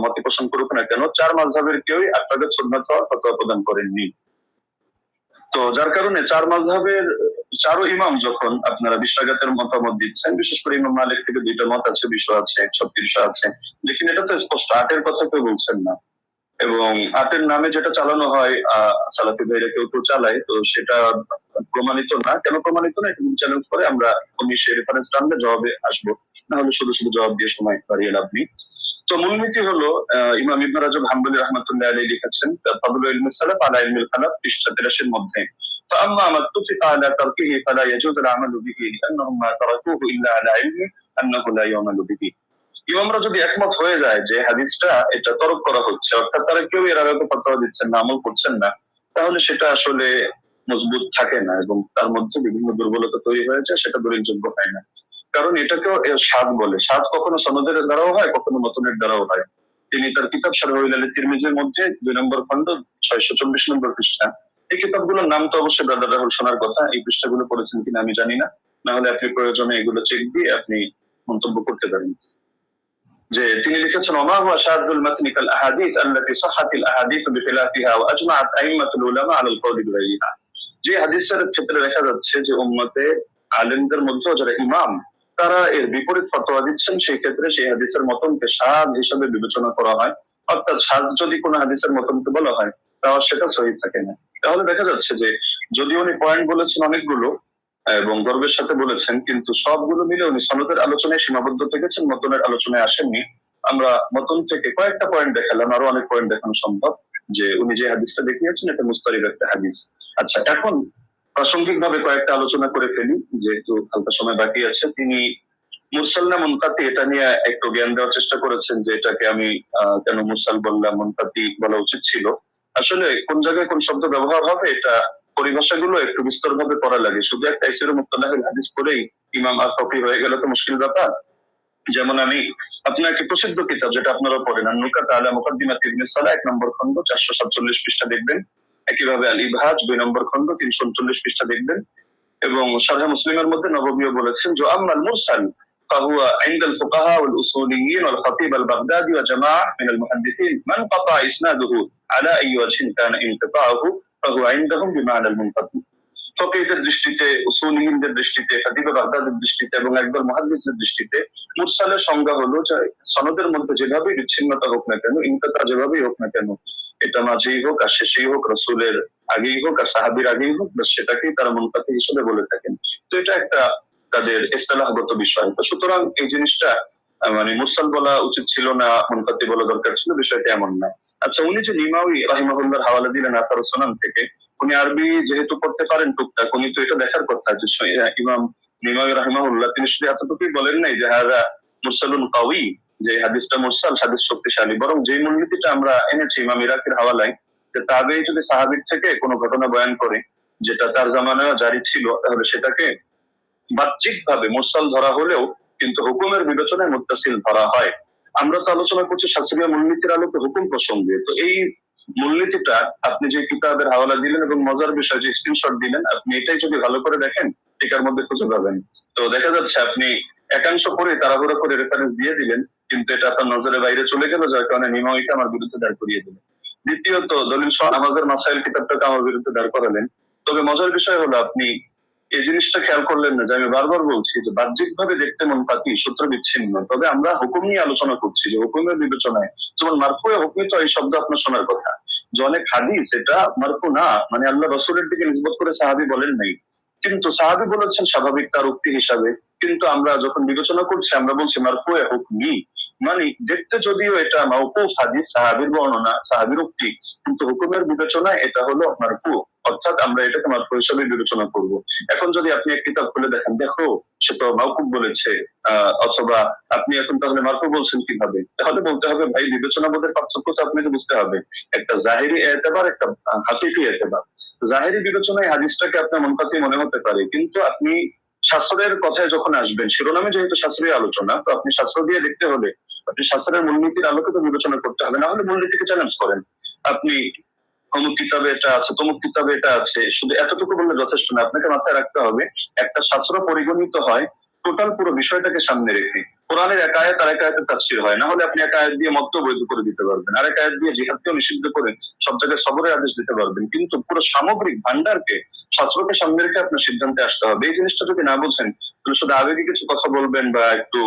মত পোষণ করুক না কেন, 4 মাযহাবের কেউই আত্মাদের সুন্নাত হওয়ার ফতোয়া প্রদান করেননি। তো যার কারণে চার মাযহাবের চারো ইমাম যখন আপনারা বিশ্বাঘাতের মতামত দিচ্ছেন, বিশেষ করে ইমাম মালিক থেকে দুইটা মত আছে, 20 আছে, 36 আছে, লেকিন এটা তো স্পষ্ট আটের কথা কেউ বলছেন না। এবং আটের নামে যেটা চালানো হয় সালাফি ভাইরা কেউ কেউ চালায়, তো সেটা প্রমাণিত না। কেন প্রমাণিত না এটা চ্যালেঞ্জ করে, আমরা উনি সেই রেফারেন্স টানলে জবাবে আসবো, না হলে শুধু শুধু জবাব দিয়ে সময় বাড়িয়ে লাভ নেই। তো মূলনীতি হলো ইমাম ইবনে রাজব হাম্বলী রাহমাতুল্লাহ আলাইহি লিখেছেন ফাদলুল ইলমি সালাফ আলা ইলমিল খালাফ পৃষ্ঠা 83 এর মধ্যে, فأما ما اتفق على تركه فلا يجوز العمل به لأنهم ما تركوه إلا على علم أنه لا يعمل به। ইমামরা যদি একমত হয়ে যায় যে হাদিসটা এটা তরক করা হচ্ছে, অর্থাৎ তারা কেউ এর আগে ফতোয়া দিচ্ছেন না, আমল করছেন না, তাহলে সেটা আসলে মজবুত থাকে না এবং তার মধ্যে বিভিন্ন দুর্বলতা তৈরি হয়ে যায়, সেটা দলিলযোগ্য হয় না। কারণ এটাকেও সাদ বলে। সাদ কখনো সনদের দ্বারাও হয়, কখনো মতনের দ্বারাও হয়। তিনি তার কিতাব শারহুল আলী তিরমিজির মধ্যে 2 নম্বর খণ্ড 624 নম্বর পৃষ্ঠা, এই কিতাবগুলোর নাম তো অবশ্যই ব্রাদার রাহুল শোনার কথা, এই পৃষ্ঠাগুলো পড়েছেন কিনা আমি জানি না, না হলে আপনি প্রয়োজনে এগুলো চেক দিয়ে আপনি মন্তব্য করতে পারেন। যে তিনি লিখেছেন ওমা হুয়া শাযুল মাতনি কাল আহাদিস আল্লাতী সাহাহাতিল আহাদিস বিখিলাফিহা ওয়া আজমাআত আইম্মাতুল উলামা আলাল কওলি বিগাইরিহা। যে হাদিসের ক্ষেত্রে দেখা যাচ্ছে যে উম্মতে আলেমদের মধ্যে যারা ইমাম তারা এর বিপরীত ফতোয়া দিচ্ছেন, সেই ক্ষেত্রে সেই হাদিসের মতনকে শায হিসেবে বিবেচনা করা হয়। অর্থাৎ শায যদি কোনো হাদিসের মতনকে বলা হয় তাহলে সেটা সহিহ থাকে না। তাহলে দেখা যাচ্ছে যে যদি উনি পয়েন্ট বলেছেন অনেকগুলো এবং গর্বের সাথে বলেছেন, কিন্তু সবগুলো মিলে উনি সনদের আলোচনায় সীমাবদ্ধ থেকেছেন, মতনের আলোচনায় আসেননি। আমরা মতন থেকে কয়েকটা পয়েন্ট দেখালাম, আরো অনেক পয়েন্ট দেখানো সম্ভব, যে উনি যে হাদিসটা দেখিয়েছেন এটা মুস্তারিদ একটা হাদিস। আচ্ছা, এখন প্রাসঙ্গিক ভাবে কয়েকটা আলোচনা করে ফেলি যেহেতু হালকা সময় বাকি আছে। তিনি মুরসাল না মুনকাতি এটা নিয়ে একটু জ্ঞান দেওয়ার চেষ্টা করেছেন, যে এটাকে আমি কেন মুরসাল বললাম, মুনকাতি বলা উচিত ছিল। আসলে কোন জায়গায় কোন শব্দ ব্যবহার হবে এটা পরিভাষাগুলো একটু বিস্তরভাবে পড়া লাগে। শুধু একটা তাইসির মুস্তালাহুল হাদিস পড়েই ইমাম আর ফকি হয়ে গেল তো মুশকিল ব্যাপার। যেমন আমি আপনার একটি প্রসিদ্ধ কিতাব যেটা আপনারা পড়েন, নুকাত আলা মুকাদ্দিমাত ইবনে সালাহ 1 নম্বর খণ্ড 447 পৃষ্ঠা দেখবেন। একইভাবে আল ইবহাজ 2 নম্বর খণ্ড 339 পৃষ্ঠা দেখবেন। এবং শারহ মুসলিমের মধ্যে নববীও বলেছেন যে আম্মাল মুরসাল فهو عند الفقهاء والأصوليين والخطيب البغدادي وجماعة من المحدثين من قطع إسناده على أي وجه كان انقطاعه فهو عندهم بمعنى المنقطع। ফকিহদের দৃষ্টিতে, উসুলিয়িনদের দৃষ্টিতে, খাতিবে বাগদাদের দৃষ্টিতে এবং একদল মুহাদ্দিসদের দৃষ্টিতে মুরসালের সংজ্ঞা হলো যে সনদের মধ্যে যেভাবেই বিচ্ছিন্নতা হোক না কেন, ইনকিতা যেভাবেই হোক না কেন, এটা মাঝেই হোক আর শেষেই হোক, রাসূলের আগেই হোক আর সাহাবীর আগেই হোক, বাস সেটাকেই তারা মুনকাতি হিসেবে বলে থাকেন। তো এটা একটা তাদের ইসতিলাহগত বিষয়। তো সুতরাং এই জিনিসটা মানে মুরসাল বলা উচিত ছিল না, মুনকাতি বলা দরকার ছিল, বিষয়টা এমন না। আচ্ছা, উনি যে নিমাউই রাহিমাহুল্লাহর হাওয়ালা দিলেন আথারুস সুনান থেকে, উনি আরবি যেহেতু পড়তে পারেন টুকটাক, উনি তো এটা দেখার কথা যে ইমাম নিমাউই রাহিমাহুল্লাহ তিনি শুধু এতটুকুই বলেন নাই যে হাযা মুরসালুন কাওয়ি, যে হাদিসটা মুরসাল, হাদিস শক্তিশালী, বরং যে মূলনীতিটা আমরা এনেছি ইমাম ইরাকির হাওয়ালায়, যে তাবেঈ যদি সাহাবীর থেকে কোনো ঘটনা বয়ান করে যেটা তার জামানায় জারি ছিল, তাহলে সেটাকে বাহ্যিকভাবে মুরসাল ধরা হলেও কিন্তু হুকুমের বিবেচনায় মুত্তাসিল ধরা হয়। আমরা তো আলোচনা করছি শাস্ত্রীয় মূলনীতির আলোকে হুকুম প্রসঙ্গে। তো এই মূলনীতিটা আপনি যে কিতাবের হাওয়ালা দিলেন এবং মজার বিষয় যে স্ক্রিনশট দিলেন, আপনি এটাই যদি ভালো করে দেখেন এটার মধ্যে খুঁজে পাবেন। তো দেখা যাচ্ছে আপনি একাংশ করে তাড়াহুড়ো করে রেফারেন্স দিয়ে দিলেন, কিন্তু এটা আপনার নজরের বাইরে চলে গেল, যার কারণে নিমাউইকে আমার বিরুদ্ধে দাঁড় করিয়ে দিলেন। দ্বিতীয়ত দলিল সহ আমাদের মাসাইল কিতাবটাকে আমার বিরুদ্ধে দাঁড় করালেন। তবে মজার বিষয় হলো আপনি এই জিনিসটা খেয়াল করলেন না যে আমি বারবার বলছি যে বাহ্যিক ভাবে দেখতে মুনকাতি, সূত্র বিচ্ছিন্ন, তবে আমরা হুকুম নিয়ে আলোচনা করছি যে হুকুমের বিবেচনায়, যেমন মারফুয়ে হুকমি তো এই শব্দ আপনার শোনার কথা, যে অনেক হাদিস এটা মারফু না, মানে আল্লাহ রাসূলের দিকে নিসবত করে সাহাবী বলেন নাই, কিন্তু সাহাবী বলেছেন স্বাভাবিক তার উক্তি হিসাবে, কিন্তু আমরা যখন বিবেচনা করছি আমরা বলছি মারফুয়ে হুকমি, মানে দেখতে যদিও এটা মাওকুফ হাদিস, সাহাবীর বর্ণনা, সাহাবীর উক্তি, কিন্তু হুকুমের বিবেচনায় এটা হলো মারফু, অর্থাৎ আমরা এটাকে মারফু হিসেবে বিবেচনা করব। এখন যদি আপনি এক কিতাব খুলে দেখেন, দেখো সে তো মাওকুফ বলেছে, অথবা আপনি এখন তাহলে মারফু বলছেন কিভাবে, তাহলে বলতে হবে ভাই বিবেচনাবোধের পার্থক্যটা আপনাকে বুঝতে হবে। একটা জাহিরি এতেবার, একটা হাকিকি এতেবার। জাহিরি বিবেচনায় হাদিসটাকে আপনার মুনকাতি মনে হতে পারে, কিন্তু আপনি শাস্ত্রের কথায় যখন আসবেন, শিরোনামে যেহেতু শাস্ত্রীয় আলোচনা, তো আপনি শাস্ত্র দিয়ে দেখতে হলে আপনি শাস্ত্রের মূলনীতির আলোকে তো বিবেচনা করতে হবে, না হলে মূলনীতিকে চ্যালেঞ্জ করেন। আপনি অমুক কিতাবে এটা আছে, তমুক কিতাবে এটা আছে, শুধু এতটুকু বললে যথেষ্ট না, আপনাকে মাথায় রাখতে হবে একটা শাস্ত্র পরিগণিত হয় টোটাল পুরো বিষয়টাকে সামনে রেখে। কোরআনের এক আয়াত আর এক আয়াতের তাফসীর হয়, না হলে আপনি এক আয়াত দিয়ে মত বৈধ করে দিতে পারবেন, আর এক আয়াত দিয়ে জিহাদকেও নিষিদ্ধ করে সব জায়গায় সবরের আদেশ দিতে পারবেন, কিন্তু পুরো সামগ্রিক ভান্ডারকে শাস্ত্রকে সামনে রেখে আপনার সিদ্ধান্তে আসতে হবে। এই জিনিসটা যদি না বুঝেন তাহলে শুধু আবেগে কিছু কথা বলবেন বা একটু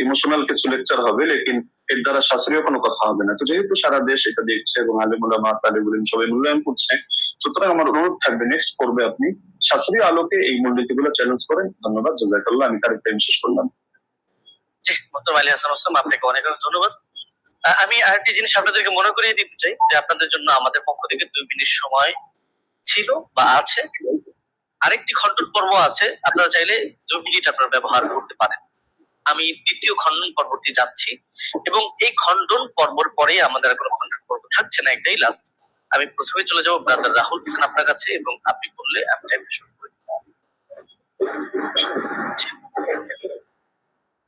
ইমোশনাল কিছু লেকচার হবে, লেকিন এর দ্বারা শাস্ত্রীয় কোনো কথা হবে না। তো যেহেতু সারা দেশ এটা দেখছে এবং আলেম ওলামা তালিবুল ইলম সবাই মূল্যায়ন করছে, সুতরাং আমার অনুরোধ থাকবে নেক্সট পর্বে আপনি শাস্ত্রীয় আলোকে এই মূলনীতিগুলো চ্যালেঞ্জ করেন। ধন্যবাদ, জাযাকাল্লাহ। আমি তারিখ টাইম শেষ করলাম। জি, মোহতারাম আলী হাসান ওসমান, আপনাকে অনেক অনেক ধন্যবাদ। আমি আরেকটি জিনিস আপনাদেরকে মনে করিয়ে দিতে চাই যে আপনাদের জন্য আমাদের পক্ষ থেকে 2 মিনিট সময় ছিল বা আছে। আরেকটি খণ্ডন পর্ব আছে, আপনারা চাইলে 2 মিনিট আপনারা ব্যবহার করতে পারেন। আমি দ্বিতীয় খণ্ডন পর্বটি যাচ্ছি এবং এই খণ্ডন পর্বর পরে আমাদের আর কোনো খণ্ডন পর্ব থাকছে না, একটাই লাস্ট। আমি প্রথমে চলে যাবো ব্রাদার রাহুল হোসেন আপনার কাছে, এবং আপনি বললে আমি টাইম শুরু করি।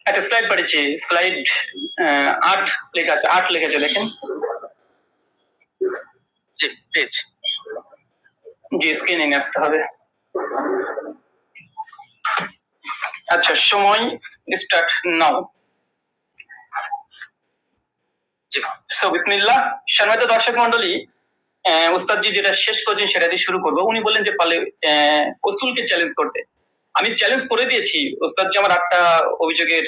একটা স্লাইড পাঠিয়েছি, স্লাইড 8 লেখা আছে, 8 লেখা আছে, দেখেন। জি, পেয়েছি। জি, স্ক্রিনে নিয়ে আসতে হবে। আচ্ছা, সময় স্টার্ট নাও। জি, সো বিসমিল্লাহ। সম্মানিত দর্শক মন্ডলী, উস্তাদজি যেটা শেষ করেছেন সেটা দিয়ে শুরু করবো। উনি বললেন যে পারলে উসুলকে চ্যালেঞ্জ করতে। আমি চ্যালেঞ্জ করে দিয়েছি। উস্তাদজি আমার 8টা অভিযোগের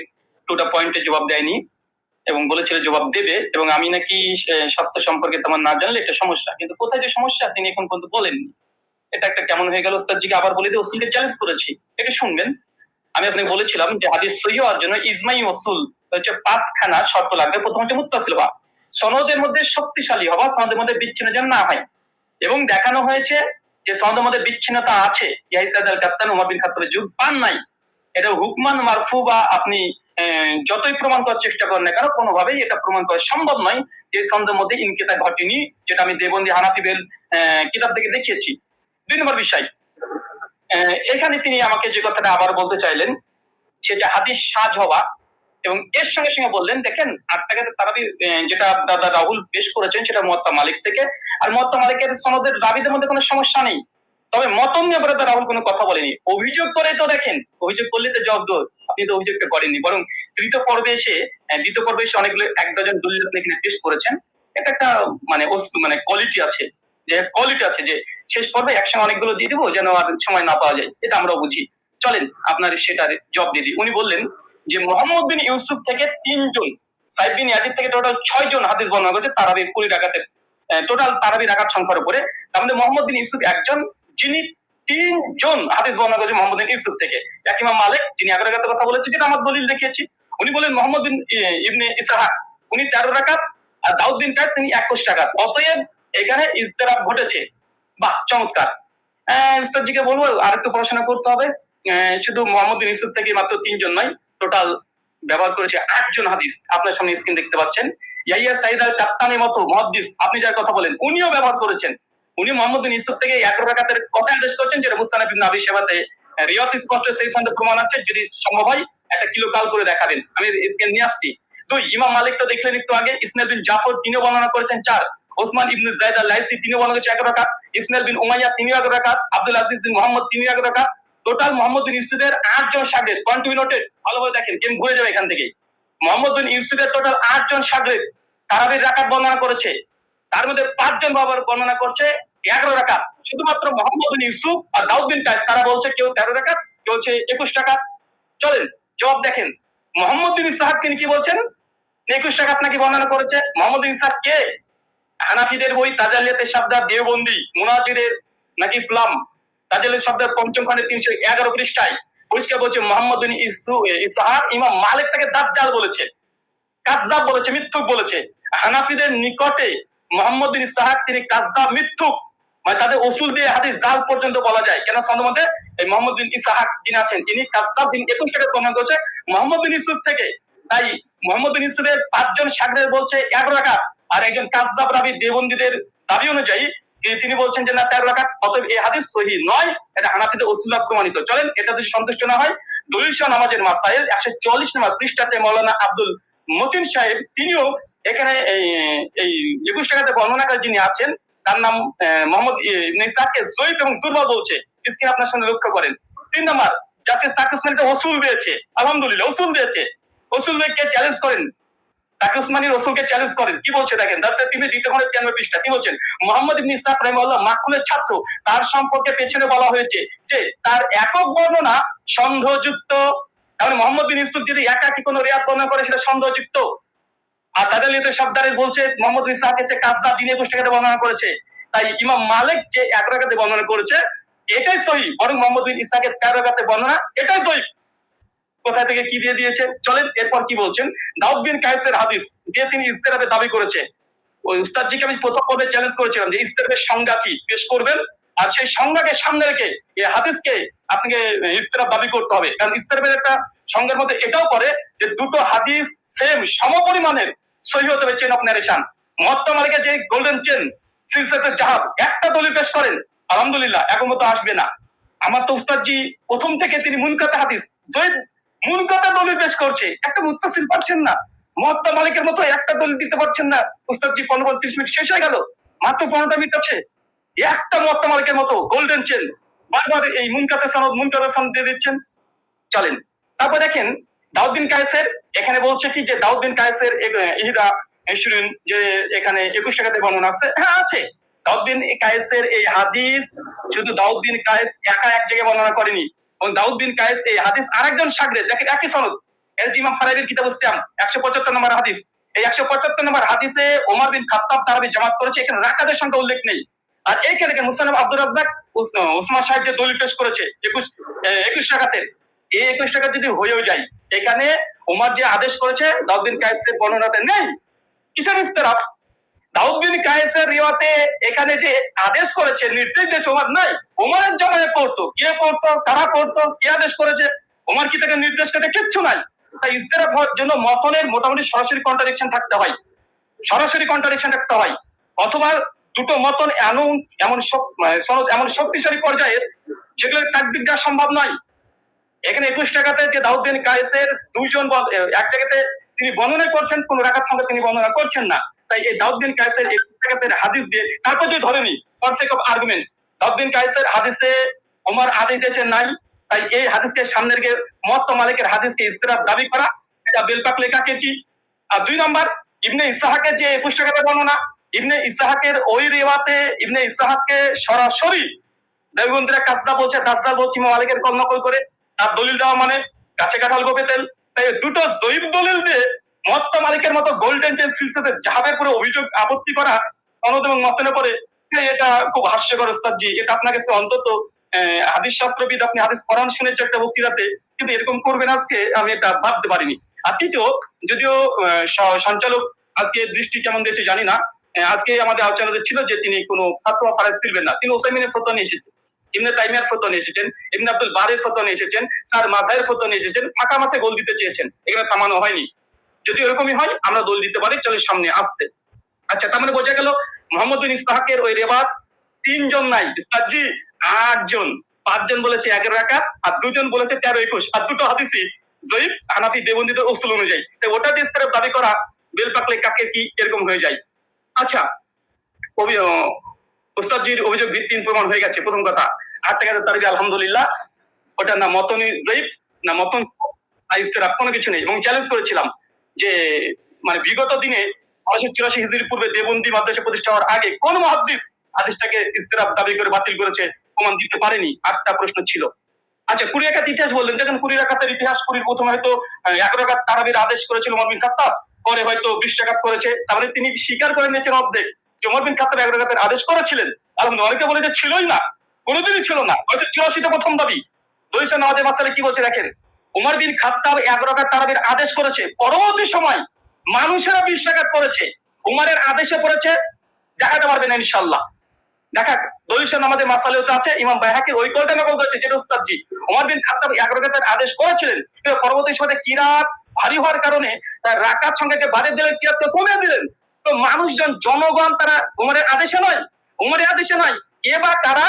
2টা পয়েন্টের জবাব দেয়নি এবং বলেছিল জবাব দেবে, এবং আমি নাকি স্বাস্থ্য সম্পর্কে তেমন না জানলে এটা সমস্যা, কিন্তু কোথায় যে সমস্যা তিনি এখন পর্যন্ত বলেননি। এটা একটা কেমন হয়ে গেল। উস্তাদজিকে আবার বলে দিয়ে উসুলকে চ্যালেঞ্জ করেছি। এটা শুনবেন। আমি আপনাকে বলেছিলাম যে হাদিস সহিহ হওয়ার জন্য ইজমাই উসুল হচ্ছে 5খানা শর্ত লাগবে। প্রথম হচ্ছে মুত্তাসিল হওয়া, সনদের মধ্যে শক্তিশালী হওয়া, সনদের মধ্যে বিচ্ছিন্ন যেন না হয়, এবং দেখানো হয়েছে যে সনদের মধ্যে বিচ্ছিন্নতা আছে। ইয়া সাইদ আল কাপ্তান ওমর বিন খাত্তাবের যুগ পান নাই। এটা হুকমান মারফু বা আপনি যতই প্রমাণ করার চেষ্টা করেন না কেন, কোনোভাবেই এটা প্রমাণ করা সম্ভব নয় যে সনদের মধ্যে ইনকিতা ঘটেনি, যেটা আমি দেবন্দি হানাফিবেল কিতাব থেকে দেখিয়েছি। 2 নম্বর বিষয়, এখানে তিনি আমাকে যে কথাটা আবার বলতে চাইলেন সেটা হাদিস সাজ হওয়া, এবং এর সঙ্গে সঙ্গে বললেন দেখেন 8 টাকাতে তারাবি যেটা দাদা রাহুল পেশ করেছেন সেটা মুয়াত্তা মালিক থেকে, আর মুয়াত্তা মালিকের সনদের রাবিদের মধ্যে কোনো সমস্যা নেই। তবে মতন নিয়ে দাদা রাহুল কোনো কথা বলেনি। অভিযোগ করে তো দেখেন, অভিযোগ করলে তো জব্দ, আপনি তো অভিযোগটা করেননি, বরং দ্বিতীয় পর্বে এসে অনেকগুলো 1 ডজন দলিল আপনি এখানে পেশ করেছেন। এটা একটা মানে কোয়ালিটি আছে, যে শেষ পর্বে একসঙ্গে অনেকগুলো দিয়ে দিব যেন আর সময় না পাওয়া যায়, এটা আমরাও বুঝি। চলেন আপনার সেটার জব দিয়ে দিই। উনি বললেন যে মোহাম্মদ বিন ইউসুফ থেকে 3 জন, সাইদ বিন ইয়াজিদ থেকে টোটাল 6 জন হাদিস বর্ণনা করেছে তারাবি 20 রাকাতের টোটাল তারাবি রাকাত সংখ্যার উপরে। তার মধ্যে মোহাম্মদ বিন ইউসুফ একজন, যিনি 3 জন হাদিস বর্ণনা করেছে মোহাম্মদ বিন ইউসুফ থেকে। এক ইমাম মালিক, যিনি 11 রাকাতের কথা বলেছে, যেটা আমার দলিল দেখিয়েছি। উনি বলেন মোহাম্মদ বিন ইবনে ইসহাক, উনি 13 রাকাত, আর দাউদ বিন কায়েস তিনি 21 রাকাত। অতএব এখানে ইজতিরাব ঘটেছে। বাহ, চমৎকার। উস্তাদজিকে বলবো আর একটু পড়াশোনা করতে হবে। শুধু মোহাম্মদ বিন ইউসুফ থেকে মাত্র 3 জন নয়, টোটাল ব্যবহার করেছে 8 জন হাদিস। আপনার সামনে স্ক্রিন দেখতে পাচ্ছেন। ইয়াহিয়া সাইদ আল কাত্তানির মতো মুহাদ্দিস, আপনি যার কথা বলেন, উনিও ব্যবহার করেছেন। উনি মোহাম্মদ বিন ইউসুফ থেকে 11 রাকাতের কথা আদেশ করেছেন, যেটা মুসনাদ ইবনে আবি শাইবাতে রিওয়ায়াত স্পষ্ট সেই সনদে প্রমাণ আছে। যদি সম্ভব হয় একটা কিলো কাল করে দেখাবেন, আমি স্ক্রিন নিয়ে আসছি। 2, ইমাম মালিক তো দেখলেন একটু আগে, ইসমাইল বিন জাফর তিনিও বর্ণনা করেছেন 4, ওসমান ইবনে যায়েদ আল লাইসি তিনিও বর্ণনা করেছেন 1 রাকাত, ইসমাইল বিন উমাইয়া তিনিও 1 রাকাত, আব্দুল আজিজ বিন মুহাম্মদ তিনিও 1 রাকাত। টোটাল মোহাম্মদ বিন ইউসুফের 8 জন শাগির্দ, কন্টিনিউটেড, ভালোভাবে দেখেন, গেম ঘুরে যাবে এখান থেকে। মোহাম্মদ বিন ইউসুফের টোটাল 8 জন শাগির্দ তারাবির রাকাত বর্ণনা করেছে। তার মধ্যে 5 জন বাবার বর্ণনা করছে 11 রাকাত। শুধুমাত্র মোহাম্মদ বিন ইউসুফ আর দাউদ বিন কায়েস তারা বলছে কেউ 13 রাকাত, কেউ হচ্ছে 21 রাকাত। চলেন জবাব দেখেন। মোহাম্মদ বিন ইসহাক তিনি কি বলছেন? 21 রাকাত নাকি বর্ণনা করেছে। মোহাম্মদ বিন ইসহাক কে? হানাফিদের বই তাজালিয়াতে শাবদার দেওবন্দি মুনাজিরের নাকি ইসলাম তাজালিয়াত শাবদার 5ম খণ্ডে 311 পৃষ্ঠায় পরিষ্কার বলছে মোহাম্মদ বিন ইসহাক ইমাম মালিক তাকে দাজ্জাল বলেছে, কাযযাব বলেছে, মিথ্যুক বলেছে। হানাফিদের নিকটে মোহাম্মদ বিন ইসহাক তিনি কাযযাব, মিথ্যুক, মানে তাদের উসুল দিয়ে হাদিস জাল পর্যন্ত বলা যায়। কেন সনদের মধ্যে এই মোহাম্মদ বিন ইসহাক যিনি আছেন তিনি কাযযাব, তিনি 21 টাকা প্রমাণ করেছে মোহাম্মদ বিন ইউসুফ থেকে। তাই মোহাম্মদ বিন ইউসুফের 5 জন শাগির্দ বলছে 11 রাকাত, আর একজন কাযযাব রাবী দেওবন্দীদের দাবি অনুযায়ী তিনি বলছেন যে না 13 রাকাত। অতএব এই হাদিস সহিহ নয়, এটা হানাফিদের উসুল প্রমাণিত। চলেন এটা যদি সন্তুষ্ট না হয়, দলিল সহ নামাজের মাসাইল 144 নম্বর পৃষ্ঠাতে মাওলানা আব্দুল মতিন সাহেব তিনিও এখানে এই 21 টাকাতে বর্ণনাকারী যিনি আছেন তার নাম মোহাম্মদ ইবনে ইসহাককে যঈফ এবং দুর্বল বলছে। স্ক্রিন আপনার সামনে লক্ষ্য করেন। 3 নম্বর, জাসিস তাকিসমান এটা উসুল দিয়েছে, আলহামদুলিল্লাহ উসুল দিয়েছে। রসুলকে চ্যালেঞ্জ করেন, তাকে উসমানী রসুলকে চ্যালেঞ্জ করেন। কি বলছে দেখেন, তিনি 2 পৃষ্ঠা কি বলছেন? মোহাম্মদ ইবনে ইসহাক রাহিমাহুল্লাহ মাকহুলের ছাত্র, তার সম্পর্কে পেছনে বলা হয়েছে যে তার একক বর্ণনা সন্দেহযুক্ত। তাহলে মোহাম্মদ বিন ইউসুফ যদি একাকি কোনো রিয়াত বর্ণনা করে সেটা সন্দেহযুক্ত। আর তাদের লিতে শব্দারে বলছে মোহাম্মদ বিন ইসহাক হচ্ছে কাজ্জাব, যিনি 21 টাকাতে বর্ণনা করেছে। তাই ইমাম মালিক যে 1 রাকাতে বর্ণনা করেছে এটাই সহিহ, বরং মোহাম্মদ বিন ইসহাকের 13 রাকাতে বর্ণনা এটাই সহিহ। কোথা থেকে কি দিয়ে দিয়েছে চলেন এরপর কি বলছেন। দাউদ বিন কায়েসের হাদিস দিয়ে তিনি ইস্তেরাবের দাবি করেছে। ওই উস্তাদজিকে আমি প্রথম পর্বে চ্যালেঞ্জ করেছিলাম যে ইস্তেরাবের সংজ্ঞা কি পেশ করবেন, আর সেই সংজ্ঞাকে সামনে রেখে এই হাদিসকে আপনাকে ইস্তেরাব দাবি করতে হবে। কারণ ইস্তেরাবের একটা সংজ্ঞার মধ্যে এটাও করে যে দুটো হাদিস সেম সমপরিমাণের সহিহ হতে হবে চেন অফ ন্যারেশন। মুয়াত্তা মালিকের যে গোল্ডেন চেন সিলসিলাতুল জাহাব একটা দলিল পেশ করেন, আলহামদুলিল্লাহ এখন মতো আসবে না। আমার তো উস্তাদজি প্রথম থেকে তিনি মুনকাতা হাদিস জয়ীফ মুনকাতা দলিল পেশ করছে, একটা মুত্তাসিল পাচ্ছেন না। মুয়াত্তা মালিকের মতো একটা দলিল দিতে পারছেন না। উস্তাদজি 15-30 মিনিট শেষ হয়ে গেল, মাত্র 15টা মিনিট আছে। একটা মুয়াত্তা মালিকের মতো গোল্ডেন চেন বারবার এই মুনকাতা সনদ দিয়ে দিচ্ছেন। চলেন তারপর দেখেন দাউদ বিন কায়েসের এখানে বলছে কি যে দাউদ বিন কায়েসের ইহদা ইশরিন যে এখানে 21 টাকাতে বর্ণনা আছে। হ্যাঁ আছে। দাউদ বিন কায়েসের এই হাদিস শুধু দাউদ বিন কায়েস একা এক জায়গায় বর্ণনা করেনি, এবং দাউদ বিন কায়েস এই হাদিস আরেকজন শাগরেদ, দেখেন একই সনদ, ইমাম ফারাবির কিতাবুস সিয়াম 175 নম্বর হাদিস। এই 175 নম্বর হাদিসে ওমর বিন খাত্তাব তারাবি জামাত করেছে, এখানে রাকাতের সংখ্যা উল্লেখ নেই। আর এইখানে মুসান্নাফ আব্দুর রাজ্জাক ওসমান সাহেব যে দলিল পেশ করেছে 21 টাকাতে, এই 21 টাকা যদি হয়েও যায়, এখানে ওমর যে আদেশ করেছে দাউদ বিন কায়েসের বর্ণনাতে নেই। কিসের ইস্তেরাব? দাউদ বিন কায়েসের রিওয়াতে এখানে যে আদেশ করেছে, নির্দেশ দিয়েছে ওমর নাই, ওমরের জামানে পড়তো, কে পড়তো, কারা পড়তো, কে আদেশ করেছে, ওমর কি তাকে নির্দেশ করতে কিচ্ছু নাই। তাই ইস্তেরাব হওয়ার জন্য মতনের মোটামুটি সরাসরি কন্ট্রাডিকশন থাকতে হয়, অথবা দুটো মতন এমন শক্তিশালী পর্যায়ের যেগুলোর তাকবির দেওয়া সম্ভব নয়। এখানে 21 টাকাতে যে দাউদ বিন কায়েসের দুইজন এক জায়গাতে তিনি বর্ণনা করছেন, কোন রাকাত সংখ্যা তিনি বর্ণনা করছেন না। তাই এই দাউদ বিন কায়েসের 21 টাকাতে হাদিস দিয়ে তারপর যদি ধরেনি ফর সেক অফ আর্গুমেন্ট দাউদ বিন কায়েসের হাদিসে ওমর আদেশ দিয়েছেন নাই, তাই এই হাদিসকে সামনে রেখে মুয়াত্তা মালিকের হাদিসকে ইস্তেরাব দাবি করা এটা বেলপাক লেখাকে কি। আর 2 নম্বর ইবনে ইসহাকের যে 21 টাকাতে বর্ণনা, ইবনে ইসহাকের ওই রিওয়াতে ইবনে ইসহাককে সরাসরি দেওবন্দিরা কাজদা বলছে, দাজ্জাল বলছে ইমাম মালিকের কল নকল করে, তার দলিল দেওয়া মানে গাছে কাঁঠাল গোপে তেল। তাই দুটো জয়ীফ দলিল দিয়ে মুয়াত্তা মালিকের মতো গোল্ডেন চেন সিলসিলাতে জাহাবের পুরো অভিযোগ আপত্তি করা সনদ এবং মতনের পরে, এটা খুব হাস্যকর উস্তাদজি। এটা আপনার কাছে অন্তত হাদিস শাস্ত্রবিদ, আপনি হাদিস পড়ান শুনেছেন একটা বক্তৃতাতে, কিন্তু এরকম করবেন আজকে আমি এটা ভাবতে পারিনি। আর তৃতীয়, যদিও সঞ্চালক আজকে দৃষ্টি কেমন দিয়েছে জানি না, আজকে আমাদের আলোচনাতে ছিল যে তিনি কোনো ফাতোয়া ফারাজ দিবেন না, তিনি ওসাইমিনের ফতোয়া নিয়ে এসেছেন, ইবনে তাইমিয়ার ফতোয়া নিয়ে এসেছেন, ইবনে আব্দুল বারের ফতোয়া নিয়ে এসেছেন, স্যার মাজাহের ফতোয়া নিয়ে এসেছেন, ফাঁকা মাঠে গোল দিতে চেয়েছেন, এখানে থামানো হয়নি। যদি এরকমই হয় আমরা দোল দিতে পারি, চলে সামনে আসছে। আচ্ছা, তার মানে বোঝা গেল মোহাম্মদ বিন ইসহাকের ওই রেওয়াত 3 জন নাই, ইসলাজি 8 জন, 5 জন বলেছে 11 রাকাত, আর 2 জন বলেছে 13-21, আর দুটো হাদিসই জয়ীফ হানাফি দেওবন্দিদের উসুল অনুযায়ী। তাই ওটা দিয়ে ইস্তেরাব দাবি করা বেলপাকলে কাকে কি এরকম হয়ে যায়। আচ্ছা, উস্তাদজির অভিযোগ ভিত্তিহীন প্রমাণ হয়ে গেছে। প্রথম কথা 8 টাকাতে তারিখ আলহামদুলিল্লাহ, ওটা না মতনি জয়ীফ না মতন ইস্তেরাব কোনো কিছু নেই। এবং চ্যালেঞ্জ করেছিলাম যে মানে বিগত দিনে 1984 হিজরি পূর্বে দেওবন্দি মাদ্রাসা প্রতিষ্ঠা হওয়ার আগে কোন মুহাদ্দিস হাদিসটাকে ইস্তেরাব দাবি করে বাতিল করেছে, প্রমাণ দিতে পারেনি। 8টা প্রশ্ন ছিল। আচ্ছা, 20 রাকাত ইতিহাস বললেন, দেখেন 20 রাকাতের ইতিহাস, 20 প্রথমে হয়তো 11 রাকাত তারাবির আদেশ করেছিল ওমর বিন খাত্তাব, পরে হয়তো 20 রাকাত করেছে। তারপরে তিনি স্বীকার করে নিয়েছেন অর্ধেক যে ওমর বিন খাত্তাব 11 রাকাতের আদেশ করেছিলেন। আলহামদুলিল্লাহ, অনেকে বলে যে ছিলই না, কোনোদিনই ছিল না। 1984 প্রথম দাবি। দলিল নওয়াজে মাসালে কি বলছে দেখেন, ওমর বিন খাত্তাব 11 রাকাত তারাবির আদেশ করেছে, পরবর্তী সময় মানুষেরা 20 রাকাত করেছে, উমরের আদেশে পড়েছে, দেখাতে পারবে না ইনশাআল্লাহ। দেখা দলিল নামাজের মাসালেও তো আছে, ইমাম বাইহাকির ওই কলটা নকল করেছে যেটা উস্তাদজি ওমর বিন খাত্তাব 11 রাকাতের আদেশ করেছিলেন, কিন্তু পরবর্তী সময়ে কিরাত ভারী হওয়ার কারণে তার রাকাত সংখ্যাকে বাড়িয়ে দিলেন, কিরাতকে কমিয়ে দিলেন। তো মানুষজন, জনগণ তারা উমরের আদেশে নয়, কে বা তারা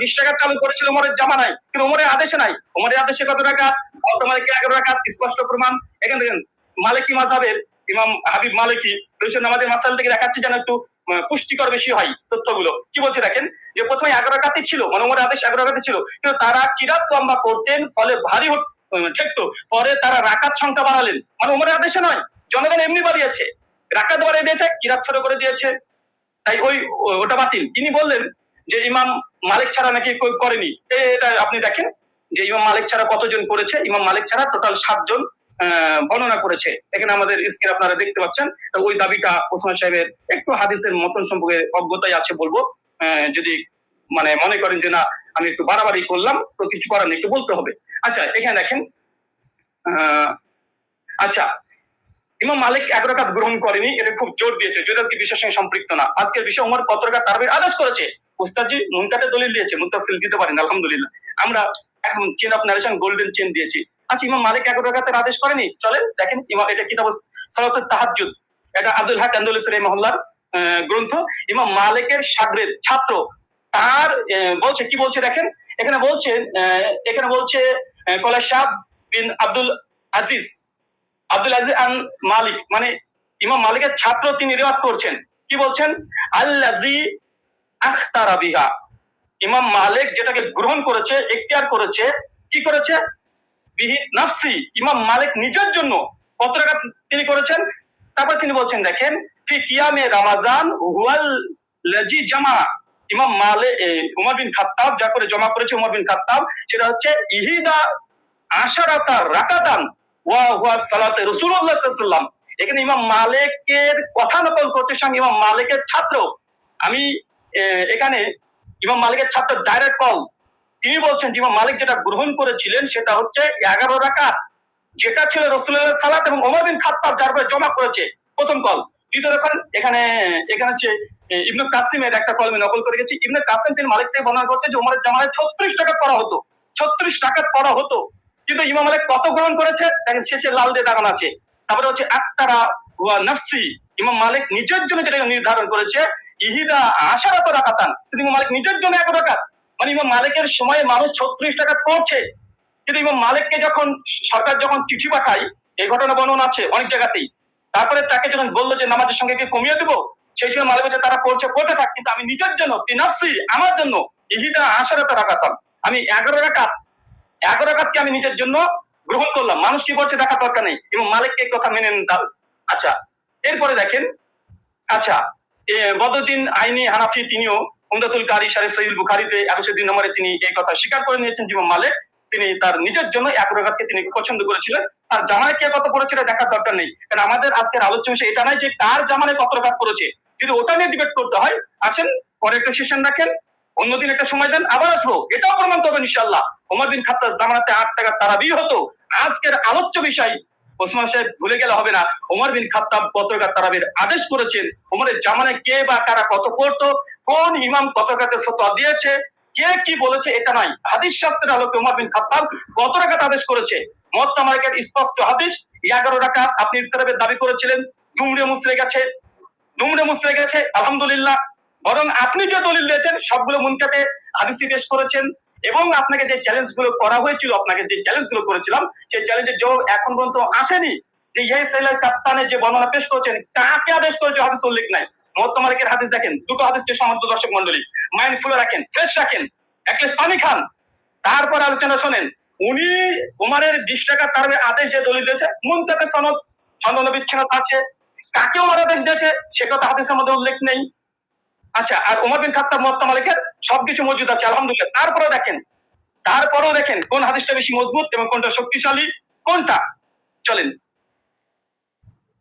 20 রাকাত চালু করেছিল উমরের জামানায়, কিন্তু উমরের আদেশে নাই। উমরের আদেশে কত রাকাত? বর্তমানে 11 রাকাত, স্পষ্ট প্রমাণ। এখানে দেখেন মালিকি মাযহাবের ইমাম হাবিব মালিকি দলিল নামাজের মাসাল থেকে দেখাচ্ছে যেন একটু পুষ্টিকর বেশি হয় তথ্যগুলো। কি বলছে দেখেন, যে প্রথমে 11 রাকাতই ছিল, মানে উমরের আদেশ 11 রাকাতই ছিল, কিন্তু তারা কিরাত লম্বা করতেন, ফলে ভারী ঠেকতো। পরে তারা রাকাত সংখ্যা বাড়ালেন, মানে উমরের আদেশে নয়, জনগণ এমনি বাড়িয়েছে, রাকাত বাড়িয়ে দিয়েছে, কিরাত ছোট করে দিয়েছে, তাই ওটা বাতিল। তিনি বললেন যে ইমাম মালিক ছাড়া নাকি কেউ করেনি। এটা আপনি দেখেন যে ইমাম মালিক ছাড়া কতজন করেছে। ইমাম মালিক ছাড়া টোটাল 7 জন বর্ণনা করেছে। এখানে আমাদের স্ক্রিনে আপনারা দেখতে পাচ্ছেন। ওই দাবিটা ওসমান সাহেবের একটু হাদিসের মতন সম্পর্কে অজ্ঞতাই আছে বলবো। যদি মানে মনে করেন যে না আমি একটু বাড়াবাড়ি করলাম, তো কিছু করার নেই, একটু বলতে হবে। আচ্ছা এখানে দেখেন, আচ্ছা ইমাম মালিক 1 রাকাত গ্রহণ করেনি, এটা খুব জোর দিয়েছে, যদি আজকে বিষয়ের সঙ্গে সম্পৃক্ত না। আজকের বিষয় ওমর কত রাকাত তারাবির আদেশ করেছে। উস্তাদজি মুনকাতে দলিল দিয়েছে, মুত্তাসিল দিতে পারেন, আলহামদুলিল্লাহ। আমরা এখন chain of narration golden chain দিয়েছি। আচ্ছা ইমাম মালিক 1 রাকাতের আদেশ করেনি, চলেন দেখেন এটা কিতাব সালাতুত তাহাজ্জুদ, এটা আব্দুল হক আন্দলুসি রাহিমাহুল্লাহর গ্রন্থ। ইমাম মালিকের শাগরেদ ছাত্র তার বলছে, কি বলছে দেখেন, এখানে বলছে কলা শাহ বিন আব্দুল আজিজ আন মালিক, মানে ইমাম মালিকের ছাত্র, তিনি রিওয়ায়াত করছেন, কি বলছেন, আল্লাযী আখতারা বিহা, ইমাম মালিক যেটাকে গ্রহণ করেছে, ইখতিয়ার করেছে, কি করেছে, বিহি নাফসি, ইমাম মালিক নিজের জন্য কত রাকাত তিনি করেছেন। তারপর তিনি বলছেন দেখেন, ফি কিয়ামে রমাজান হুয়াল লাযী জামা, ইমাম মালিক উমর বিন খাত্তাব যা করে জমা করেছে, উমর বিন খাত্তাব, সেটা হচ্ছে ইহিদা আশারাতা রাকাতান ওয়া হুয়া সালাতে রাসূলুল্লাহ সাল্লাল্লাহু আলাইহি ওয়াসাল্লাম। এখানে ইমাম মালিকের কথা নকল করছে স্বয়ং ইমাম মালিকের ছাত্র। আমি এখানে ইমাম মালিকের ছাত্র ডাইরেক্ট কল, তিনি বলছেন যে ইমাম মালিক যেটা গ্রহণ করেছিলেন সেটা হচ্ছে 11 রাকাত, যেটা ছিল রাসূলুল্লাহ সালাত এবং ওমর বিন খাত্তাব যার উপরে জমা করেছে, প্রথম কল। দ্বিতীয় রকম এখানে হচ্ছে ইবনে কাসিমের একটা কল আমি নকল করে গেছি। ইবনে কাসিম তিনি মালিক থেকে বর্ণনা করছে যে ওমরের জামানায় 36 রাকাত পড়া হতো, 36 রাকাত পড়া হতো, কিন্তু ইমাম মালিক কত গ্রহণ করেছে দেখেন, শেষে লাল দিয়ে দাগানো আছে। তারপরে হচ্ছে আক্তারা ওয়া নাফসি, ইমাম মালিক নিজের জন্য যেটা নির্ধারণ করেছে, ইহিদা আশারাত রাকাতান, কিন্তু ইমাম মালিক নিজের জন্য 1 রাকাত, মানে ইমাম মালিকের সময়ে মানুষ 36 রাকাত পড়ছে। কিন্তু ইমাম মালিককে যখন সরকার যখন চিঠি পাঠায়, এই ঘটনা বর্ণনা আছে অনেক জায়গাতেই, তারপরে তাকে যখন বললো যে নামাজের সঙ্গে কি কমিয়ে দেবো, সেই সময় মালিক বলছে তারা পড়তে থাক, কিন্তু আমি নিজের জন্য ফিনাফসি, আমার জন্য ইহিদা আশারাত রাকাতান, আমি 11 রাকাতকে আমি নিজের জন্য গ্রহণ করলাম। মানুষ কি বলছে দেখার দরকার নেই, এবং মালিককে কথা মেনে নেন। আচ্ছা এরপরে দেখেন, আচ্ছা বদরুদ্দিন আইনি হানাফি, তিনিও উমদাতুল কারি শারহ সহিহ বুখারীতে 102 নম্বরে তিনি এই কথা স্বীকার করে নিয়েছেন যে ইমাম মালিক তিনি তার নিজের জন্য 1 রাকাতকে তিনি পছন্দ করেছিলেন। আর জামানে কে কত পড়েছিল দেখার দরকার নেই, কারণ আমাদের আজকের আলোচ্য বিষয় এটা নয় যে কার জামানে কত রাকাত পড়েছে, যদি ওটা নিয়ে ডিবেট করতে হয় আসেন পরে একটা সেশন রাখেন, অন্যদিন একটা সময় দেন, আবার আসবো, এটাও প্রমাণ করবেন ইনশাআল্লাহ। ওমর বিন খাত্তাব জামানাতে 8 টাকা তারাবিহ হতো। আজকের আলোচ্য বিষয় ওসমান সাহেব ভুলে গেলে হবে না, ওমর বিন খাত্তাব কত রাকাত তারাবির আদেশ করেছেন, ওমরের জামানায় কে বা কারা কত পড়তো, কোন ইমাম কত রাকাতের ফতোয়া দিয়েছে, কে কি বলেছে, এটা নয়, হাদিস শাস্ত্রের আলোকে ওমর বিন খাত্তাব কত রাকাত আদেশ করেছে। মুওয়াত্তা মালিকের স্পষ্ট হাদিস 11 রাকাত। আপনি ইসতিরাবের দাবি করেছিলেন, দুমড়ে মুচড়ে গেছে, আলহামদুলিল্লাহ। বরং আপনি যে দলিল দিয়েছেন সবগুলো মুনকাতে হাদিসই পেশ করেছেন, এবং আপনাকে যে চ্যালেঞ্জ গুলো করা হয়েছিল, আপনাকে যে চ্যালেঞ্জ গুলো করেছিলাম, সেই চ্যালেঞ্জের জবাব এখন পর্যন্ত আসেনি। যে ইহাই সাইলাল কাপ্তানের যে বর্ণনা পেশ করেছেন, কাকে আদেশ করেছে হাদিস উল্লেখ নাই। মুওয়াত্তা মালিকের হাদিস দেখেন, দুটো হাদিসকে সম্মানিত দর্শক মণ্ডলী মাইন্ড খুলে রাখেন, ফ্রেশ রাখেন, এক গ্লাস পানি খান, তারপর আলোচনা শোনেন। উনি উমারের 20 টাকা তার আদেশ যে দলিল দিয়েছে, মুনকাতে সনদ ছন্দ বিচ্ছিন্নতা আছে, কাকে উমার আদেশ দিয়েছে সে কথা হাদিসের মধ্যে উল্লেখ নেই। আচ্ছা, আর ওমর বিন খাত্তাব মুওয়াত্তা মালিকের সবকিছু মজুদ আছে, আলহামদুলিল্লাহ। তারপরেও দেখেন কোন হাদিসটা বেশি মজবুত এবং কোনটা শক্তিশালী, কোনটা, চলেন।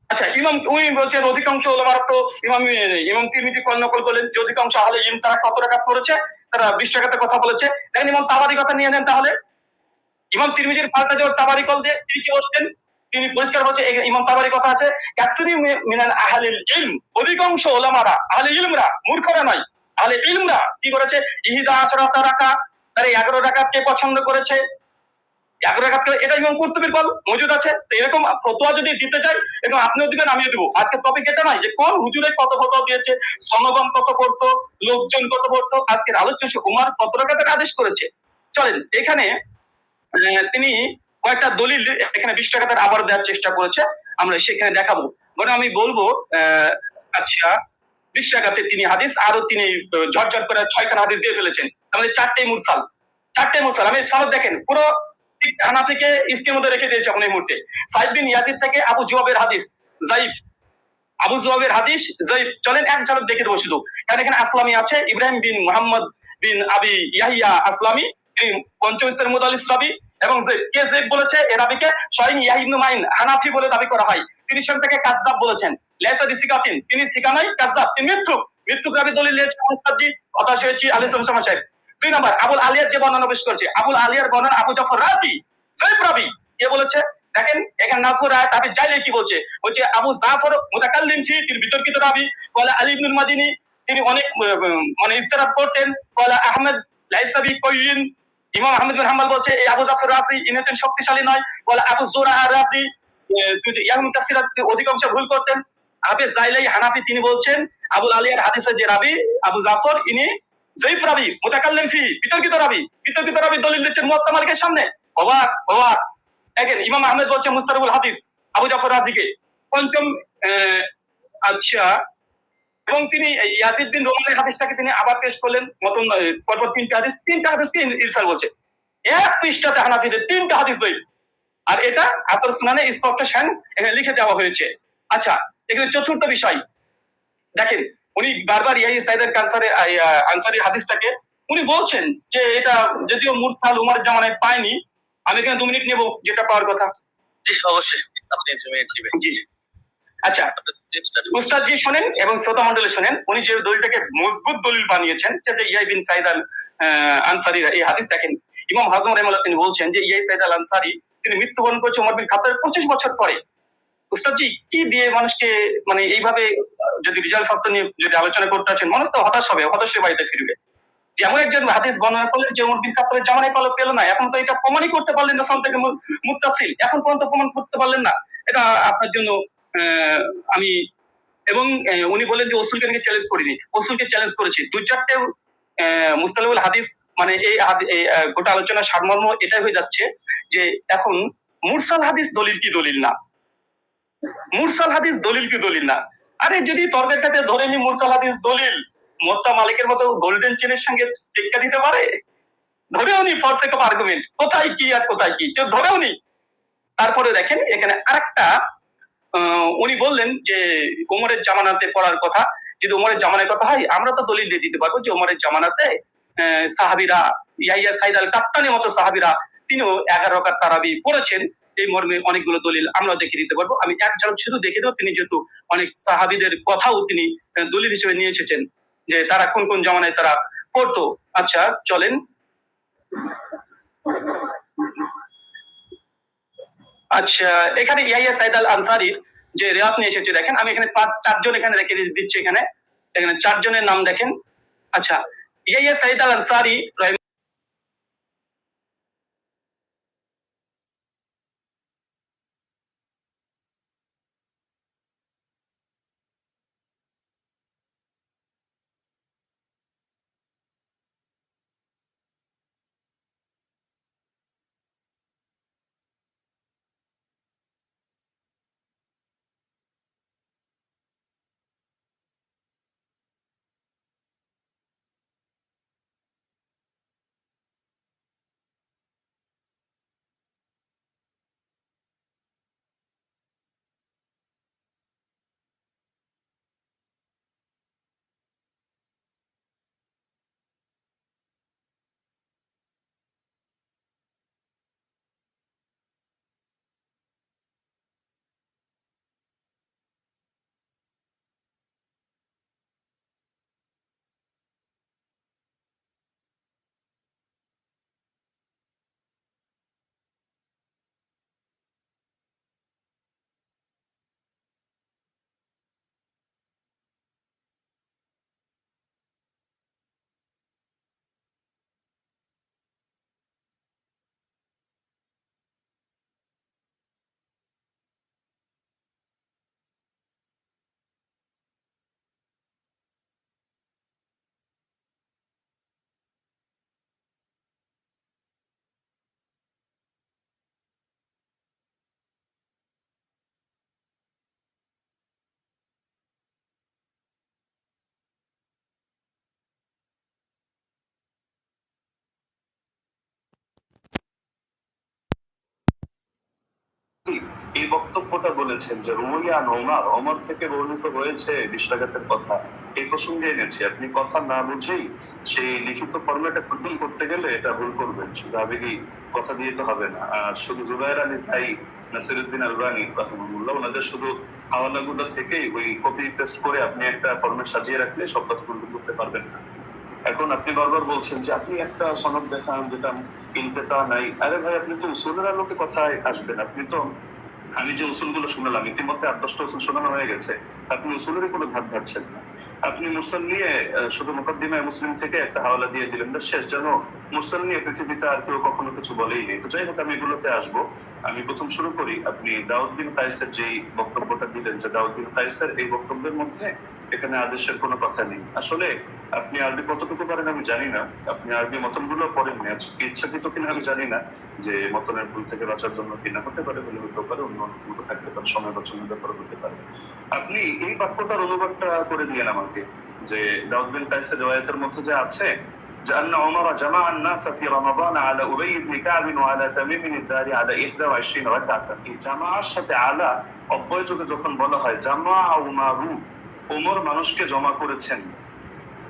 আচ্ছা উনি বলছেন অধিকাংশ ওলামারা তো ইমাম তিরমিজি নকল করলেন যে অধিকাংশ আহলে ইলম তারা কত রাকাত পড়েছে, তারা 20 রাকাতের কথা বলেছে। দেখেন ইমাম তাবারি কথা নিয়ে নেন তাহলে, ইমাম তিরমিজির পাল্টা যে তাবারি কল দিয়ে তিনি কি বলছেন, তিনি পরিষ্কার বলছে, ইমাম তাবারি কথা আছে, কাসরি মিনাল আহলিল ইলম, অধিকাংশ ওলামারা, আহলে ইলমরা, মূর্খরা নয়, আহলে ইলমরা কি করেছে, ইহিদা আশরাতা রাকাত, তারা 11 রাকাতকে পছন্দ করেছে। 11 রাকাত, এটা ইমাম কুরতুবীর কল মজুদ আছে। তো এরকম ফতোয়া যদি দিতে চাই, এবং আপনিও দিবেন আমিও দেবো। আজকে টপিক এটা নয় যে কোন হুজুরে কত ফতোয়া দিয়েছে, সনগণ কত পড়তো, লোকজন কত পড়তো। আজকের আলোচনা উমার কত রাকাতের আদেশ করেছে। চলেন এখানে তিনি কয়েকটা দলিল এখানে 20 টাকাতে আবার দেওয়ার চেষ্টা করেছে, আমরা সেখানে দেখাবো। বরং আমি বলবো আচ্ছা 20 টাকাতে তিনি হাদিস, আরো তিনি ঝটঝট করে 6খানা হাদিস দিয়ে ফেলেছেন, আমাদের 4টে মুরসাল। আমি সনদ দেখেন, পুরো ঠিক হানাফিকে ইসকের মধ্যে রেখে দিয়েছে এখন এই মুহূর্তে। সাইদ বিন ইয়াজিদ থেকে আবু জুয়াবের হাদিস জাইফ, আবু জুয়াবের হাদিস জাইফ। চলেন এক ঝলক দেখে দেবো শুধু। কারণ এখানে আসলামী আছে, ইব্রাহিম বিন মুহাম্মদ বিন আবি ইয়াহিয়া আসলামী, তিনি পঞ্চম স্তরের মুদাল্লিস রাবী। এবং কে জেব বলেছে এ রাবীকে স্বয়ং ইয়াহিয়া ইবনে মাইন হানাফি বলে দাবি করা হয়। তিনি স্বয়ং তাকে কাযযাব বলেছেন। লাইসা বিসিকাতিন, তিনি সিকা নয়, কাযযাব, তিনি মিথ্যুক। মিথ্যুক রাবী দলিল দিয়েছে মুস্তাজি, হতাশ হয়েছি আলী সালাম সাহেব। 2 নম্বর আবুল আলিয়ার যে বর্ণনা পেশ করেছে, আবুল আলিয়ার বর্ণনা আবু জাফর রাজি জয়ীফ রাবী। কে বলেছে দেখেন এখানে নাজমুর রায় তাবিজ জাইলে কি বলছে, বলছে আবু জাফর মুতাকাল্লিম ফি, তিনি বিতর্কিত রাবী। বলে আলী ইবনুল মাদিনী, তিনি অনেক মানে ইস্তেরাব করতেন। বলে আহমেদ লাইসাবি কইন, ইমাম আহমেদ বিন হাম্বল বলছে এই আবু জাফর রাজি ইনি হচ্ছেন শক্তিশালী নয়। বলে আবু জুরা রাজি ইয়াহমিন কাসিরাত অধিকাংশ ভুল করতেন। হাফেজ জাইলাই হানাফি, তিনি বলছেন আবুল আলিয়ার হাদিসের যে রাবী আবু জাফর, ইনি জয়ীফ রাবী, মুতাকাল্লিম ফি, বিতর্কিত রাবী। বিতর্কিত রাবী দলিল দিচ্ছেন মুয়াত্তা মালিকের সামনে। অবাক অবাক। দেখেন ইমাম আহমেদ বলছে মুস্তারিবুল হাদিস আবু জাফর রাজিকে। পঞ্চম আচ্ছা, এবং তিনি ইয়াজিদ বিন রোমানের হাদিসটাকে তিনি আবার পেশ করলেন মতন পরপর 3টা হাদিস, 3টা হাদিসকে ইরসাল বলছে। এক পৃষ্ঠাতে হানাফিদের 3টা হাদিস জয়ীফ। আর এটা আসর সুনানে স্পষ্ট এখানে লিখে দেওয়া হয়েছে। আচ্ছা, এখানে চতুর্থ বিষয় দেখেন, উনি বারবার ইয়াহিয়া সাইদ আনসারী হাদিসটাকে উনি বলছেন যে এটা যদিও মুরসাল উমরের জামানায় পায়নি। আমি এখানে 2 মিনিট নেব যেটা পাওয়ার কথা। জি অবশ্যই, আপনি 2 মিনিট দিবেন। জি আচ্ছা, উস্তাদ জি শোনেন এবং শ্রোতা মন্ডলী শোনেন, উনি যে দলিলটাকে মজবুত দলিল বানিয়েছেন যে ইয়াই বিন সাইদ আল আনসারী এই হাদিস দেখেন। ইমাম হাজম রাহিমাহুল্লাহ তিনি বলছেন যে ইয়াই সাইদ আল আনসারী তিনি মৃত্যুবরণ করেছে ওমর বিন খাত্তাবের 25 বছর পরে। উস্তাদজি কি দিয়ে মানুষকে মানে এইভাবে যদি রিজাল্ট শাস্ত্র নিয়ে যদি আলোচনা করতে আসেন, মানুষ তো হতাশ হবে, হতাশের বাড়িতে ফিরবে। যেমন একজন হাদিস বর্ণনা করলেন যে ওমর বিন খাত্তাবের জামানায় পালক পেল না, এখন তো এটা প্রমাণই করতে পারলেন না সাল থেকে মুত্তাসিল, এখন পর্যন্ত প্রমাণ করতে পারলেন না। এটা আপনার জন্য আমি এবং উনি বললেন যে ওসুলকে নাকি চ্যালেঞ্জ করিনি, ওসুলকে চ্যালেঞ্জ করেছি। 2-4টে মুস্তালাহুল হাদিস মানে এই গোটা আলোচনার সারমর্ম এটাই হয়ে যাচ্ছে যে এখন মুরসাল হাদিস দলিল কি দলিল না, মুরসাল হাদিস দলিল কি দলিল না। আরে যদি তর্কের ক্ষেত্রে ধরে নি মুরসাল হাদিস দলিল, মোত্তা মালিকের মতো গোল্ডেন চেনের সঙ্গে টেক্কা দিতে পারে? ধরেও নি ফর সেক অফ আর্গুমেন্ট, কোথায় কি আর কোথায় কি কেউ ধরেও নি। তারপরে দেখেন এখানে আরেকটা উনি বললেন যে ওমরের জামানাতে পড়ার কথা। যদি ওমরের জামানার কথা হয় আমরা তো দলিল দিয়ে দিতে পারবো যে ওমরের জামানাতে সাহাবীরা ইয়াহিয়া সাইদ আল কাত্তানির মতো সাহাবীরা তিনিও 11 রাকাত তারাবি পড়েছেন। এই মর্মে অনেকগুলো দলিল আমরা দেখে দিতে পারবো। আমি এক ঝলক শুধু দেখে দেবো, তিনি যেহেতু অনেক সাহাবীদের কথাও তিনি দলিল হিসেবে নিয়ে এসেছেন যে তারা কোন কোন জামানায় তারা পড়তো। আচ্ছা চলেন। আচ্ছা, এখানে ইয়াহিয়া সাইদ আল আনসারীর যে রিওয়ায়াত নিয়ে এসেছে দেখেন, আমি এখানে 4জন এখানে রেখে দিচ্ছি। এখানে 4 জনের নাম দেখেন। আচ্ছা, ইয়াহিয়া সাইদ আল আনসারী এই বক্তব্যটা বলেছেন যে রুয়ান ওমর, ওমর থেকে বর্ণিত হয়েছে 20 রাকাতের কথা, এই প্রসঙ্গে এনেছি। আপনি কথা না বুঝেই সেই লিখিত ফরম্যাটে ফুলফিল করতে গেলে এটা ভুল করবেন, শুধু আবেগী কথা দিয়ে তো হবে না। আর শুধু জুবায়ের আলী সাই, নাসিরউদ্দিন আলবানী রাহিমাহুল্লাহ, ওনাদের শুধু হাওয়ালাগুলো থেকেই ওই কপি পেস্ট করে আপনি একটা ফরম্যাট সাজিয়ে রাখলে সব কথা ফুলফিল করতে পারবেন না। এখন আপনি বারবার বলছেন যে আপনি একটা সনদ দেখান যেটা ইনতেতা নাই। আরে ভাই, আপনি তো উসুলের আলোকে কথায় আসবেন। আপনি তো, আমি যে উসুলগুলো শুনলাম ইতিমধ্যে 8-10টা উসুল শোনানো হয়ে গেছে, আপনি উসুলের কোনো ধার ধারছেন না। আপনি মুরসাল নিয়ে শুধু মুকদ্দিমায়ে মুসলিম থেকে একটা হাওয়ালা দিয়ে দিলেন, ব্যাস শেষ। যেন মুরসাল নিয়ে পৃথিবীতে আর কেউ কখনো কিছু বলেই নেই। তো যাই হোক, আমি এগুলোতে আসবো। আমি প্রথম শুরু করি, আপনি দাউদ বিন কায়েসের যেই বক্তব্যটা দিলেন যে দাউদ বিন কায়েসের এই বক্তব্যের মধ্যে এখানে আদেশের কোনো কথা নেই। আসলে আপনি আরবি কতটুকু পারেন আমি জানি না, আপনি আরবি মতনগুলো পড়েননি, আজকে ইচ্ছাকৃত কিনা আমি জানি না, যে মতনের ভুল থেকে বাঁচার জন্য কিনা, হতে পারে, বলে হতে পারে, অন্য ভুল থাকতে পারে, সময় বচনের ব্যাপারে হতে পারে। আপনি এই বাক্যটার অনুবাদটা করে দিলেন আমাকে, যে দাউদ বিন কায়েসের রিওয়ায়াতের মধ্যে যে আছে যে আন্না উমর জামা الناس في رمضان على ابي بن كعب وعلى تميم الداري على 21 রাকাত। এই জামার সাথে আলা অব্যয় যুগে যখন বলা হয় জামা উমারু, ওমর মানুষকে জমা করেছেন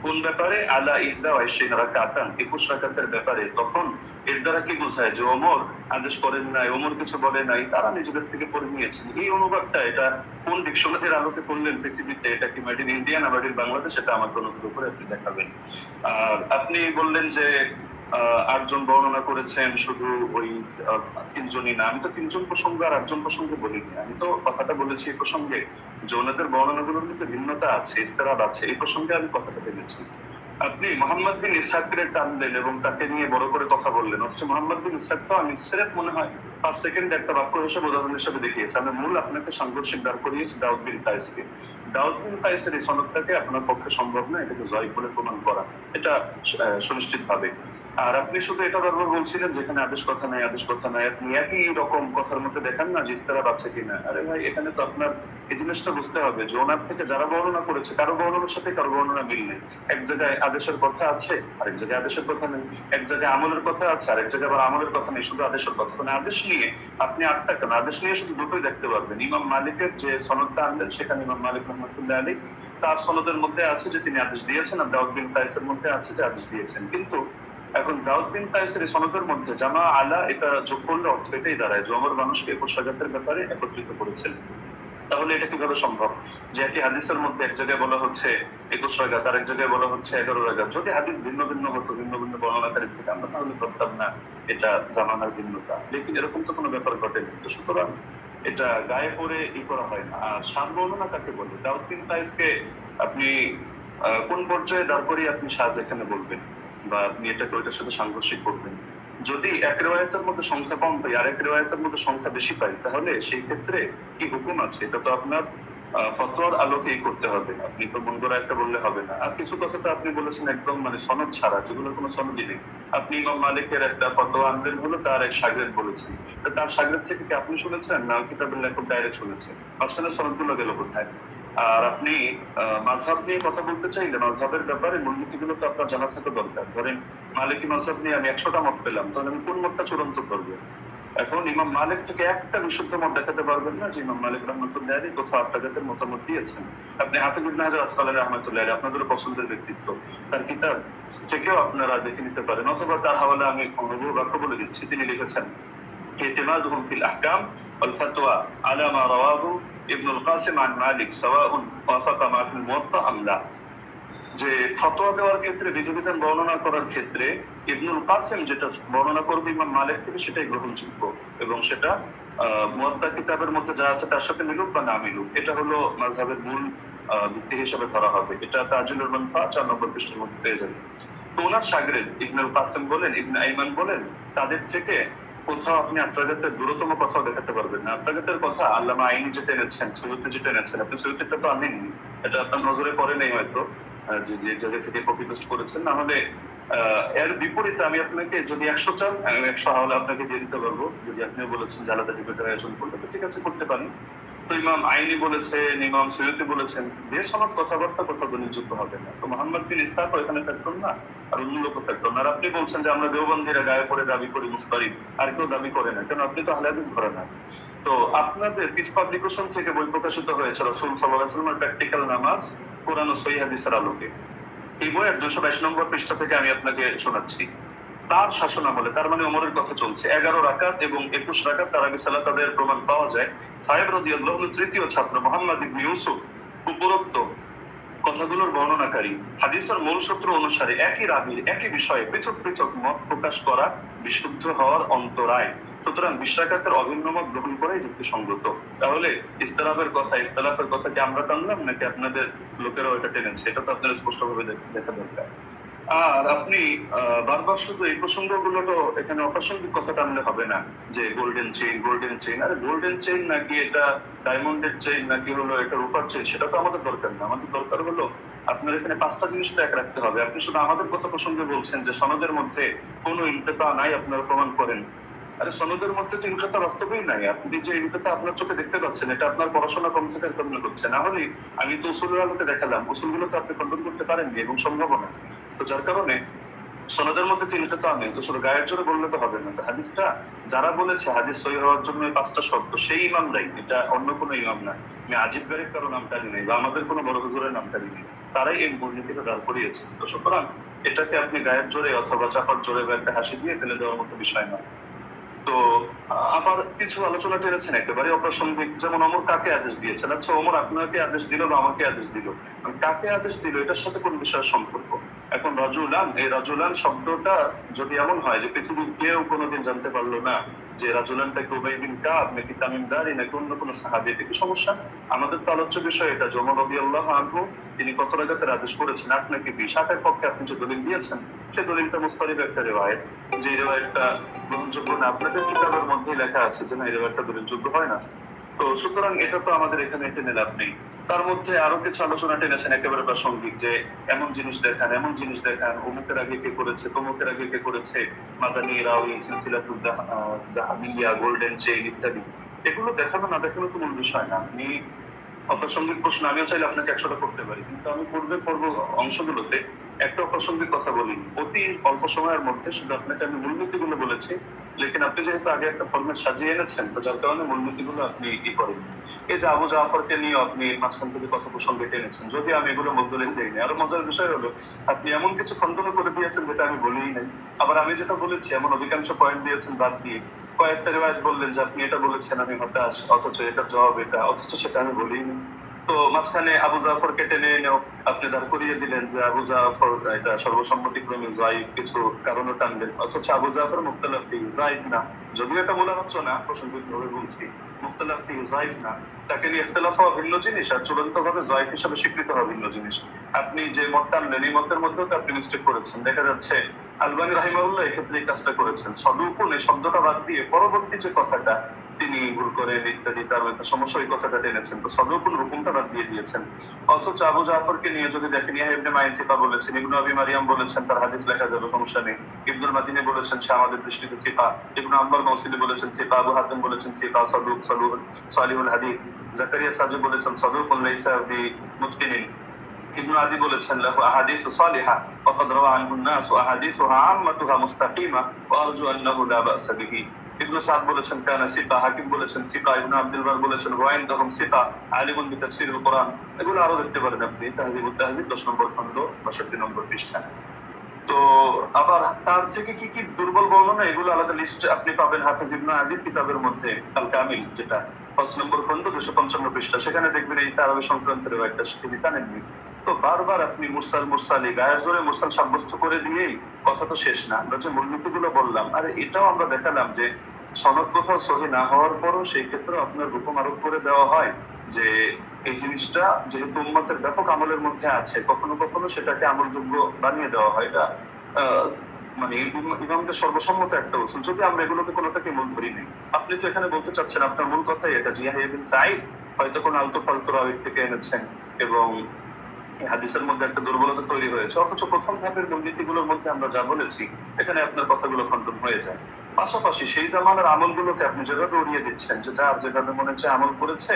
কোন ব্যাপারে? আলা 21 রাকাতান, 21 রাকাতের ব্যাপারে। তখন এর দ্বারা কি বোঝায়? যে ওমর আদেশ করেন নাই, ওমর কিছু বলে নাই, তারা নিজেদের থেকে পড়ে নিয়েছেন। এই অনুবাদটা এটা কোন ডিকশনারির আলোকে করলেন পৃথিবীতে? এটা কি মেড ইন ইন্ডিয়া না মেড ইন বাংলাদেশ? এটা আমাকে অনুগ্রহ করে আপনি দেখাবেন। আর আপনি বললেন যে 8 জন বর্ণনা করেছেন, শুধু ওই 3জনই না। আমি তো 3জন প্রসঙ্গ আর 8জন প্রসঙ্গ বলিনি। আমি তো কথাটা বলেছি এই প্রসঙ্গে যে ওনাদের বর্ণনাগুলোর মধ্যে ভিন্নতা আছে, ইস্তেরাব আছে, এই প্রসঙ্গে আমি কথাটা বলেছি। আপনি মোহাম্মদ বিন ইসহাকের টানলেন এবং তাকে নিয়ে বড় করে কথা বললেন, অথচ মোহাম্মদ বিন ইসহাক তো আমি সিরেফ মনে হয় 5 সেকেন্ড একটা বাক্য হিসেবে উদাহরণ হিসেবে দেখিয়েছি। আমি মূল আপনাকে সাংঘর্ষিক দাঁড় করিয়েছি দাউদ বিন কায়েসকে। দাউদ বিন কায়েসের এই সনদটাকে আপনার পক্ষে সম্ভব না এটাকে জয় করে প্রমাণ করা, এটা সুনিশ্চিত ভাবে। আর আপনি শুধু এটা বারবার বলছিলেন যেখানে আদেশ কথা নাই, আদেশ কথা নাই। আপনি একই রকম কথার মধ্যে দেখান না যে ইস্তেরাব আছে কিনা। আরে ভাই, এখানে তো আপনার এই জিনিসটা বুঝতে হবে যে ওনার থেকে যারা বর্ণনা করেছে কারো বর্ণনার সাথে কারো বর্ণনা মিল নেই। এক জায়গায় আদেশের কথা আছে, আরেক জায়গায় আদেশের কথা নেই। এক জায়গায় আমলের কথা আছে, আরেক জায়গায় আবার আমলের কথা নেই, শুধু আদেশের কথা। মানে আদেশ নিয়ে আপনি 8টা কেন, আদেশ নিয়ে শুধু দুটোই দেখতে পারবেন। ইমাম মালিকের যে সনদটা আনলেন সেখানে ইমাম মালিক রহমাতুল্লাহ আলাইহি তার সনদের মধ্যে আছে যে তিনি আদেশ দিয়েছেন, আর দাউদ বিন কায়েসের মধ্যে আছে যে আদেশ দিয়েছেন। কিন্তু এখন দাউদ বিন কায়েসের এই সনদের মধ্যে জামা আলা এটা যোগ করলে অর্থ এটাই দাঁড়ায় যে ওমর মানুষকে 21 রাকাতের ব্যাপারে একত্রিত করেছেন। তাহলে এটা কিভাবে সম্ভব যে একই হাদিসের মধ্যে এক জায়গায় বলা হচ্ছে 21 রাকাত, আর এক জায়গায় বলা হচ্ছে 11 রাকাত? যদি হাদিস ভিন্ন ভিন্ন হতো, ভিন্ন ভিন্ন বর্ণনাকারী থেকে, আমরা তাহলে ধরতাম না এটা জামানার ভিন্নতা। লেকিন এরকম তো কোনো ব্যাপার ঘটেনি। তো সুতরাং এটা গায়ে পড়ে করা হয় না। আর শান বর্ণনা কাকে বলে? দাউদ বিন কায়েসকে আপনি কোন পর্যায়ে দাঁড় করিয়ে আপনি সাজ এখানে বলবেন, বা আপনি এটাকে ওইটার সাথে সাংঘর্ষিক করবেন? যদি এক রিওয়ায়াতের মধ্যে সংখ্যা কম পাই আর এক রিওয়ায়াতের মধ্যে সংখ্যা বেশি পাই, তাহলে সেই ক্ষেত্রে কি হুকুম আছে? এটা তো আপনার ফতোয়ার আলোকেই করতে হবে। আপনি তো মন গড়া একটা বললে হবে না। আর কিছু কথা তো আপনি বলেছেন একদম মানে সনদ ছাড়া, যেগুলো কোনো সনদই নেই। আপনি ইমাম মালিকের একটা ফতোয়া আনলেন, হলো তার এক শাগরেদ বলেছেন। তো তার শাগরেদ থেকে কি আপনি শুনেছেন না কিতাবের লেখক ডাইরেক্ট শুনেছেন? মাঝখানে সনদগুলো গেল কোথায়? আর আপনি মাযহাব নিয়ে কথা বলতে চাইলে মাযহাবের ব্যাপারে মূলনীতিগুলো তো আপনার জানা থাকা দরকার। ধরেন মালিকি মাযহাব নিয়ে আমি 100টা মত পেলাম, তাহলে আমি কোন মতটা চূড়ান্ত করবো? এখন ইমাম মালিক থেকে একটা বিশুদ্ধ মত দেখাতে পারবেন না যে ইমাম মালিক রহমতুল্লাহ আলাইহি কোথাও আপনাদের মতামত দিয়েছেন। আপনি হাফিজ ইবনে হাজার আসকালানী রহমতুল্লাহ আলাইহি, আপনাদের পছন্দের ব্যক্তিত্ব, তার কিতাব থেকেও আপনারা দেখে নিতে পারেন, অথবা তার হাওয়ালা আমি অনুভব বাক্য বলে দিচ্ছি। তিনি লিখেছেন اعتمادهم في الأحكام والفتوى على ما رواه ابن القاسم عن مالك سواء وافق ما في الموطأ أم لا। যে ফতোয়া দেওয়ার ক্ষেত্রে, বিধিবিধান বর্ণনা করার ক্ষেত্রে ইবনুল কাসিম যেটা বর্ণনা করবে ইমাম মালিক থেকে সেটাই গ্রহণযোগ্য, এবং সেটা মুয়াত্তা কিতাবের মধ্যে যা আছে তার সাথে মিলুক বা না মিলুক, এটা হলো মাযহাবের মূল ভিত্তি হিসেবে ধরা হবে। এটা তাজুলুল মানফা 4 নম্বর পৃষ্ঠার মধ্যে পেয়ে যাবেন। তো ওনার শাগরেদ ইবনুল কাসিম বলেন, ইবনে আইমান বলেন, তাদের থেকে কোথাও আপনি আত্রাগাতের দূরতম কথাও দেখাতে পারবেন না। আত্রাগাতের কথা আল্লামা আইনি যেটা এনেছেন, সৈয়দ যেটা এনেছেন, আপনি সৈয়দটা তো আনেননি, এটা আপনার নজরে পড়ে নেই হয়তো, যে যে জায়গা থেকে কপি পেস্ট করেছেন। না হলে এর বিপরীতে আমি আপনাকে যদি 100 চান আমি 100 হাওলা আপনাকে দিয়ে দিতে পারবো, যদি আপনি বলেছেন যে আলাদা ডিবেটের আয়োজন করতে, তো ঠিক আছে করতে পারেন। তো ইমাম আইনি বলেছেন, ইমাম সৈয়দি বলেছেন, দেশ আমার কথাবার্তা কথা যুদ্ধ হবে না। তো মোহাম্মদ বিন ইসহাক এখানে থাকতেন না, আর অন্য লোক থাকতেন না। আর আপনি বলছেন যে আমরা দেওবন্দিরা গায়ে পড়ে দাবি করি মুসতারিদ, আর কেউ দাবি করে না, কেন? আপনি তো আহলে হাদিস ধরে না। তো আপনাদের পিস পাবলিকেশন থেকে বই প্রকাশিত হয়েছে রাসূল সাল্লাল্লাহু আলাইহি ওয়াসাল্লামের প্র্যাকটিক্যাল নামাজ কোরআন ও সহিহ হাদিসের আলোকে। এই বইয়ের 222 নম্বর পৃষ্ঠা থেকে আমি আপনাকে শোনাচ্ছি। তার শাসন আমলে, তার মানে ওমরের কথা চলছে, 11 রাকাত এবং 21 রাকাত তারাবি সালাত আদায়ের প্রমাণ পাওয়া যায়। সাহেব রাদিয়াল্লাহু আনহু তৃতীয় ছাত্র মুহাম্মদ ইবনে ইউসুফ উপরোক্ত কথাগুলোর বর্ণনাকারী হাদিসের মূল সূত্র অনুসারে একই রাবীর একই বিষয়ে পৃথক পৃথক মত প্রকাশ করা বিশুদ্ধ হওয়ার অন্তরায়। সুতরাং 20 রাকাতের অভিন্ন মত গ্রহণ করাই যুক্তিসঙ্গত। তাহলে ইস্তিলাফের কথা, ইখতিলাফের কথা কি আমরা টানলাম নাকি আপনাদের লোকেরাও এটা টেনেছে? এটা তো আপনাদের স্পষ্টভাবে দেখা দরকার। আর আপনি বারবার শুধু এই প্রসঙ্গগুলো তো এখানে অপ্রাসঙ্গিক কথা টানলে হবে না, যে গোল্ডেন চেইন, গোল্ডেন চেইন। আরে গোল্ডেন চেইন নাকি এটা ডায়মন্ডের চেইন নাকি হলো এটা রূপার চেইন, সেটা তো আমাদের দরকার না। আমাদের দরকার হলো আপনার এখানে 5টা জিনিস তো এক রাখতে হবে। আপনি শুধু আমাদের কথা প্রসঙ্গে বলছেন যে সনদের মধ্যে কোনো ইনকিতা নাই, আপনারা প্রমাণ করেন। আরে সনদের মধ্যে তো ইনকিতা বাস্তবেই নাই। আপনি যে ইনকিতা আপনার চোখে দেখতে পাচ্ছেন, এটা আপনার পড়াশোনা কম থাকার কারণে হচ্ছে। না হলে আমি তো উসুলের আলোকে দেখালাম, উসুলগুলো তো আপনি খণ্ডন করতে পারেননি এবং সম্ভব না। তো যার কারণে সনদের মধ্যে তিনটা তো আমি তো শুধু গায়ের জোরে বললে তো হবে না। তো হাদিসটা যারা বলেছে হাদিস সহিহ হওয়ার জন্য এই 5টা শর্ত, সেই ইমাম দায়ী, এটা অন্য কোনো ইমাম না। আমি আজিব গারিব কারো নামটা নেই বা আমাদের কোনো বড় হুজুরের নামটা নেই, তারাই এই মূলনীতিটা দাঁড় করিয়েছে। তো সুতরাং এটাকে আপনি গায়ের জোরে অথবা চাপার জোরে বা একটা হাসি দিয়ে ফেলে দেওয়ার মতো বিষয় না। তো আবার কিছু আলোচনা টেনেছেন একেবারে অপ্রাসঙ্গিক, যেমন অমর কাকে আদেশ দিয়েছেন। আচ্ছা, অমর আপনাকে আদেশ দিল বা আমাকে আদেশ দিল, কাকে আদেশ দিল এটার সাথে কোন বিষয়ের সম্পর্ক? এখন রাজুলান, এই রাজুলান শব্দটা যদি এমন হয় যে পৃথিবীর কেউ কোনোদিন জানতে পারলো না যে রাজুলানটা কি উবাই বিন কাব নাকি তামিম দারি নাকি অন্য কোনো সাহাবী, এটা কি সমস্যা? আমাদের তো আলোচ্য বিষয় এটা, ওমর রাদিয়াল্লাহু আনহু তিনি কত রাকাতের আদেশ করেছেন, 8 নাকি 20। 8 পক্ষে আপনি যে দলিল দিয়েছেন, সেই দলিলটা মুস্তারিদ একটা রিওয়ায়াত, যে রিওয়ায়াতটা গ্রহণযোগ্য না। আপনাদের কিতাবের মধ্যে লেখা আছে যে না, এই রিওয়ায়াতটা দলিলযোগ্য হয় না। তো সুতরাং এটা তো আমাদের এখানে টেনে লাভ নেই। তার মধ্যে আরো কিছু আলোচনা টেনেছেন একেবারে প্রাসঙ্গিক, যে এমন জিনিস দেখান, এমন জিনিস দেখান, অমুকের আগে কে করেছে, তমুকের আগে কে করেছে, মাদানী রাউই, সিলসিলাতুল জাহামিয়া, গোল্ডেন চেইন ইত্যাদি। এগুলো দেখানো না দেখানো তো মূল বিষয় না। আপনি অপ্রাসঙ্গিক প্রশ্ন আমিও চাইলে আপনাকে 100টা করতে পারি, কিন্তু আমি পূর্বের পর্ব অংশগুলোতে একটা অপ্রাসঙ্গিক কথা বলি অতি অল্প সময়ের মধ্যে। শুধু আপনাকে আমি মূলনীতিগুলো বলেছি, লেকিন আপনি যেহেতু আগে একটা ফরম্যাট সাজিয়ে এনেছেন, তো যার কারণে মূলনীতিগুলো আপনি ই করেন। এই যে আবু জাফরকে নিয়ে আপনি মাঝখান থেকে কথা প্রসঙ্গে টেনেছেন, যদি আমি এগুলো মধ্যলিন দেইনি। আরো মজার বিষয় হলো আপনি এমন কিছু খণ্ডন করে দিয়েছেন যেটা আমি বলিই নাই। আবার আমি যেটা বলেছি এমন অধিকাংশ পয়েন্ট দিয়েছেন বাদ দিয়ে কয়েকটা রিওয়ায়াত বললেন যে আপনি এটা বলেছেন আমি হতাশ, অথচ এটার জবাব এটা, অথচ সেটা আমি বলিনি। তো মাঝখানে আবু জাফরকে টেনে এনেও আপনি দাঁড় করিয়ে দিলেন যে আবু জাফর এটা সর্বসম্মতিক্রমে যাই, কিছু কারণও টানলেন, অথচ আবু জাফর মুখতালাফ ফি যায়েদ না। যদিও এটা মূল আলোচনা, প্রসঙ্গিক ভাবে বলছি, মুখতালাফ ফি যায়েদ না, তাকে নিয়ে ইখতিলাফ হওয়া ভিন্ন জিনিস আর চূড়ান্ত ভাবে যায়েদ হিসেবে স্বীকৃত হওয়া ভিন্ন জিনিস। আপনি যে মত টানলেন এই মতের মধ্যেও তো আপনি মিস্টেক করেছেন। দেখা যাচ্ছে আলবানী রাহিমাহুল্লাহ এক্ষেত্রে এই কাজটা করেছেন, সদুকুন এই শব্দটা বাদ দিয়ে পরবর্তী যে কথাটা তিনি ভুল করেন ইত্যাদি, তার একটা সমস্যা, এই কথাটা টেনেছেন। তো সদুকুন হুকুমটা বাদ দিয়ে দিয়েছেন। অথচ আবু জাফরকে নিয়ে যদি দেখেন, ইয়াহইয়া ইবনে মাইন সিফা বলেছেন, ইবনু আবি মারিয়াম বলেছেন তার হাদিস লেখা যাবে, সমস্যা নেই। ইবনুল মাদিনী বলেছেন সে আমাদের দৃষ্টিতে সিফা, ইবনু আম্বার মাউসিলি বলেছেন সিফা, আবু হাতিম বলেছেন সিফা, সাদুক সালিহুল হাদিস, জাকারিয়া সাজি বলেছেন সাদুকুন লাইসা বিমুতকিনিন, ইবনু আদি বলেছেন লাহু আহাদিসু সালিহা ওয়া ক্বাদ রাওয়া আনহু الناس واحاديثها عامتها مستقيمه وارجو انه لا باس به। ইবনু সাদ বলেছেন কানা সিকা, হাকিম বলেছেন সিকা, ইবনু আব্দুল বার বলেছেন ওয়াইনদাহুম সিকা আলিমুন বিতাফসিরুল কোরআন। এগুলো আরো দেখতে পারেন আপনি তাহযিবুত তাহযিব 10 নম্বর খণ্ড 62 নম্বর পৃষ্ঠা। তো আবার তার থেকে কি কি দুর্বল বর্ণনা, এগুলো আলাদা লিস্ট আপনি পাবেন হাফেজ ইবনে আদির কিতাবের মধ্যে, আল কামিল, যেটা 5 নম্বর খণ্ড 255 পৃষ্ঠা। সেখানে দেখবেন এই তারাবি সংক্রান্ত একটা তিনি টানেননি। তো বারবার আপনি মুরসাল মুরসালি গায়ের জোরে মুরসাল সাব্যস্ত করে দিয়েই কথা তো শেষ না। আমরা যে মূলনীতিগুলো বললাম, আরে এটাও আমরা দেখালাম যে সনদ কোথাও সহি না হওয়ার পরও সেই ক্ষেত্রে আপনার হুকুম আরোপ করে দেওয়া হয় যে এই জিনিসটা যেহেতু উম্মতের ব্যাপক আমলের মধ্যে আছে, কখনো কখনো সেটাকে আমলযোগ্য বানিয়ে দেওয়া হয়। এটা মানে ইমামদের সর্বসম্মত একটা উসুল, যদি আমরা এগুলোকে কোনোটাকে মূল ধরি নেই। আপনি তো এখানে বলতে চাচ্ছেন, আপনার মূল কথাই এটা, ইয়াহইয়া বিন সাঈদ হয়তো কোনো আলতু ফালতু রাওয়ী থেকে এনেছেন এবং এই হাদিসের মধ্যে একটা দুর্বলতা তৈরি হয়েছে, অথচ প্রথম ধাপের মূলনীতিগুলোর মধ্যে আমরা যা বলেছি এখানে আপনার কথাগুলো খণ্ডন হয়ে যায়। পাশাপাশি সেই জামানার আমলগুলোকে আপনি যেভাবে উড়িয়ে দিচ্ছেন, যে যার যেভাবে মনে হচ্ছে আমল করেছে,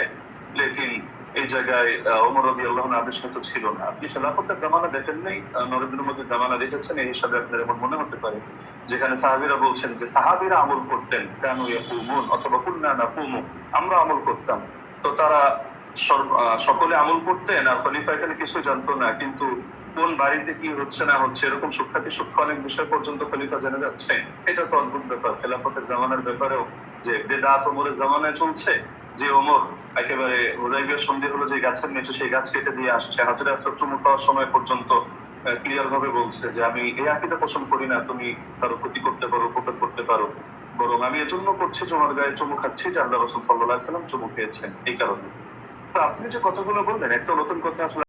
লেকিন এই জায়গায় ওমর রাদিয়াল্লাহু আনহু আদেশ হয়তো ছিল না। আপনি খেলাফতের জামানা দেখেন নাই, নরেন্দ্র মোদীর জামানা দেখেছেন, এই হিসাবে আপনার এমন মনে হতে পারে যেখানে সাহাবীরা বলছেন যে সাহাবীরা আমল করতেন, কানু ইয়াকুমুন অথবা কুননা নাকুমু, আমরা আমল করতাম। তো তারা সকলে আমল করতেন আর খলিফা এখানে কিছু জানতো না, কিন্তু কোন বাড়িতে কি হচ্ছে না হচ্ছে এরকম সূক্ষ্মাতি সূক্ষ্ম অনেক বিষয় পর্যন্ত খলিফা জেনে যাচ্ছে। এটা তো অদ্ভুত ব্যাপার। খেলাফতের জামানার ব্যাপারেও যে বেদাত ওমরের জামানায় চলছে, যে ওমর একেবারে হুদাইবিয়ার সন্ধি হলো যে গাছের নিচে সেই গাছ কেটে দিয়ে আসছে, হাজরে আসর চুমু খাওয়ার সময় পর্যন্ত ক্লিয়ার ভাবে বলছে যে আমি এই আকীদা পোষণ করি না তুমি কারো ক্ষতি করতে পারো, উপকার করতে পারো, বরং আমি এজন্য করছি তোমার গায়ে চুমু খাচ্ছি যে আল্লাহ রাসূল সাল্লাল্লাহু আলাইহি ওয়াসাল্লাম চুমু খেয়েছেন এই কারণে। তো আপনি যে কথাগুলো বললেন, একটা নতুন কথা আসলে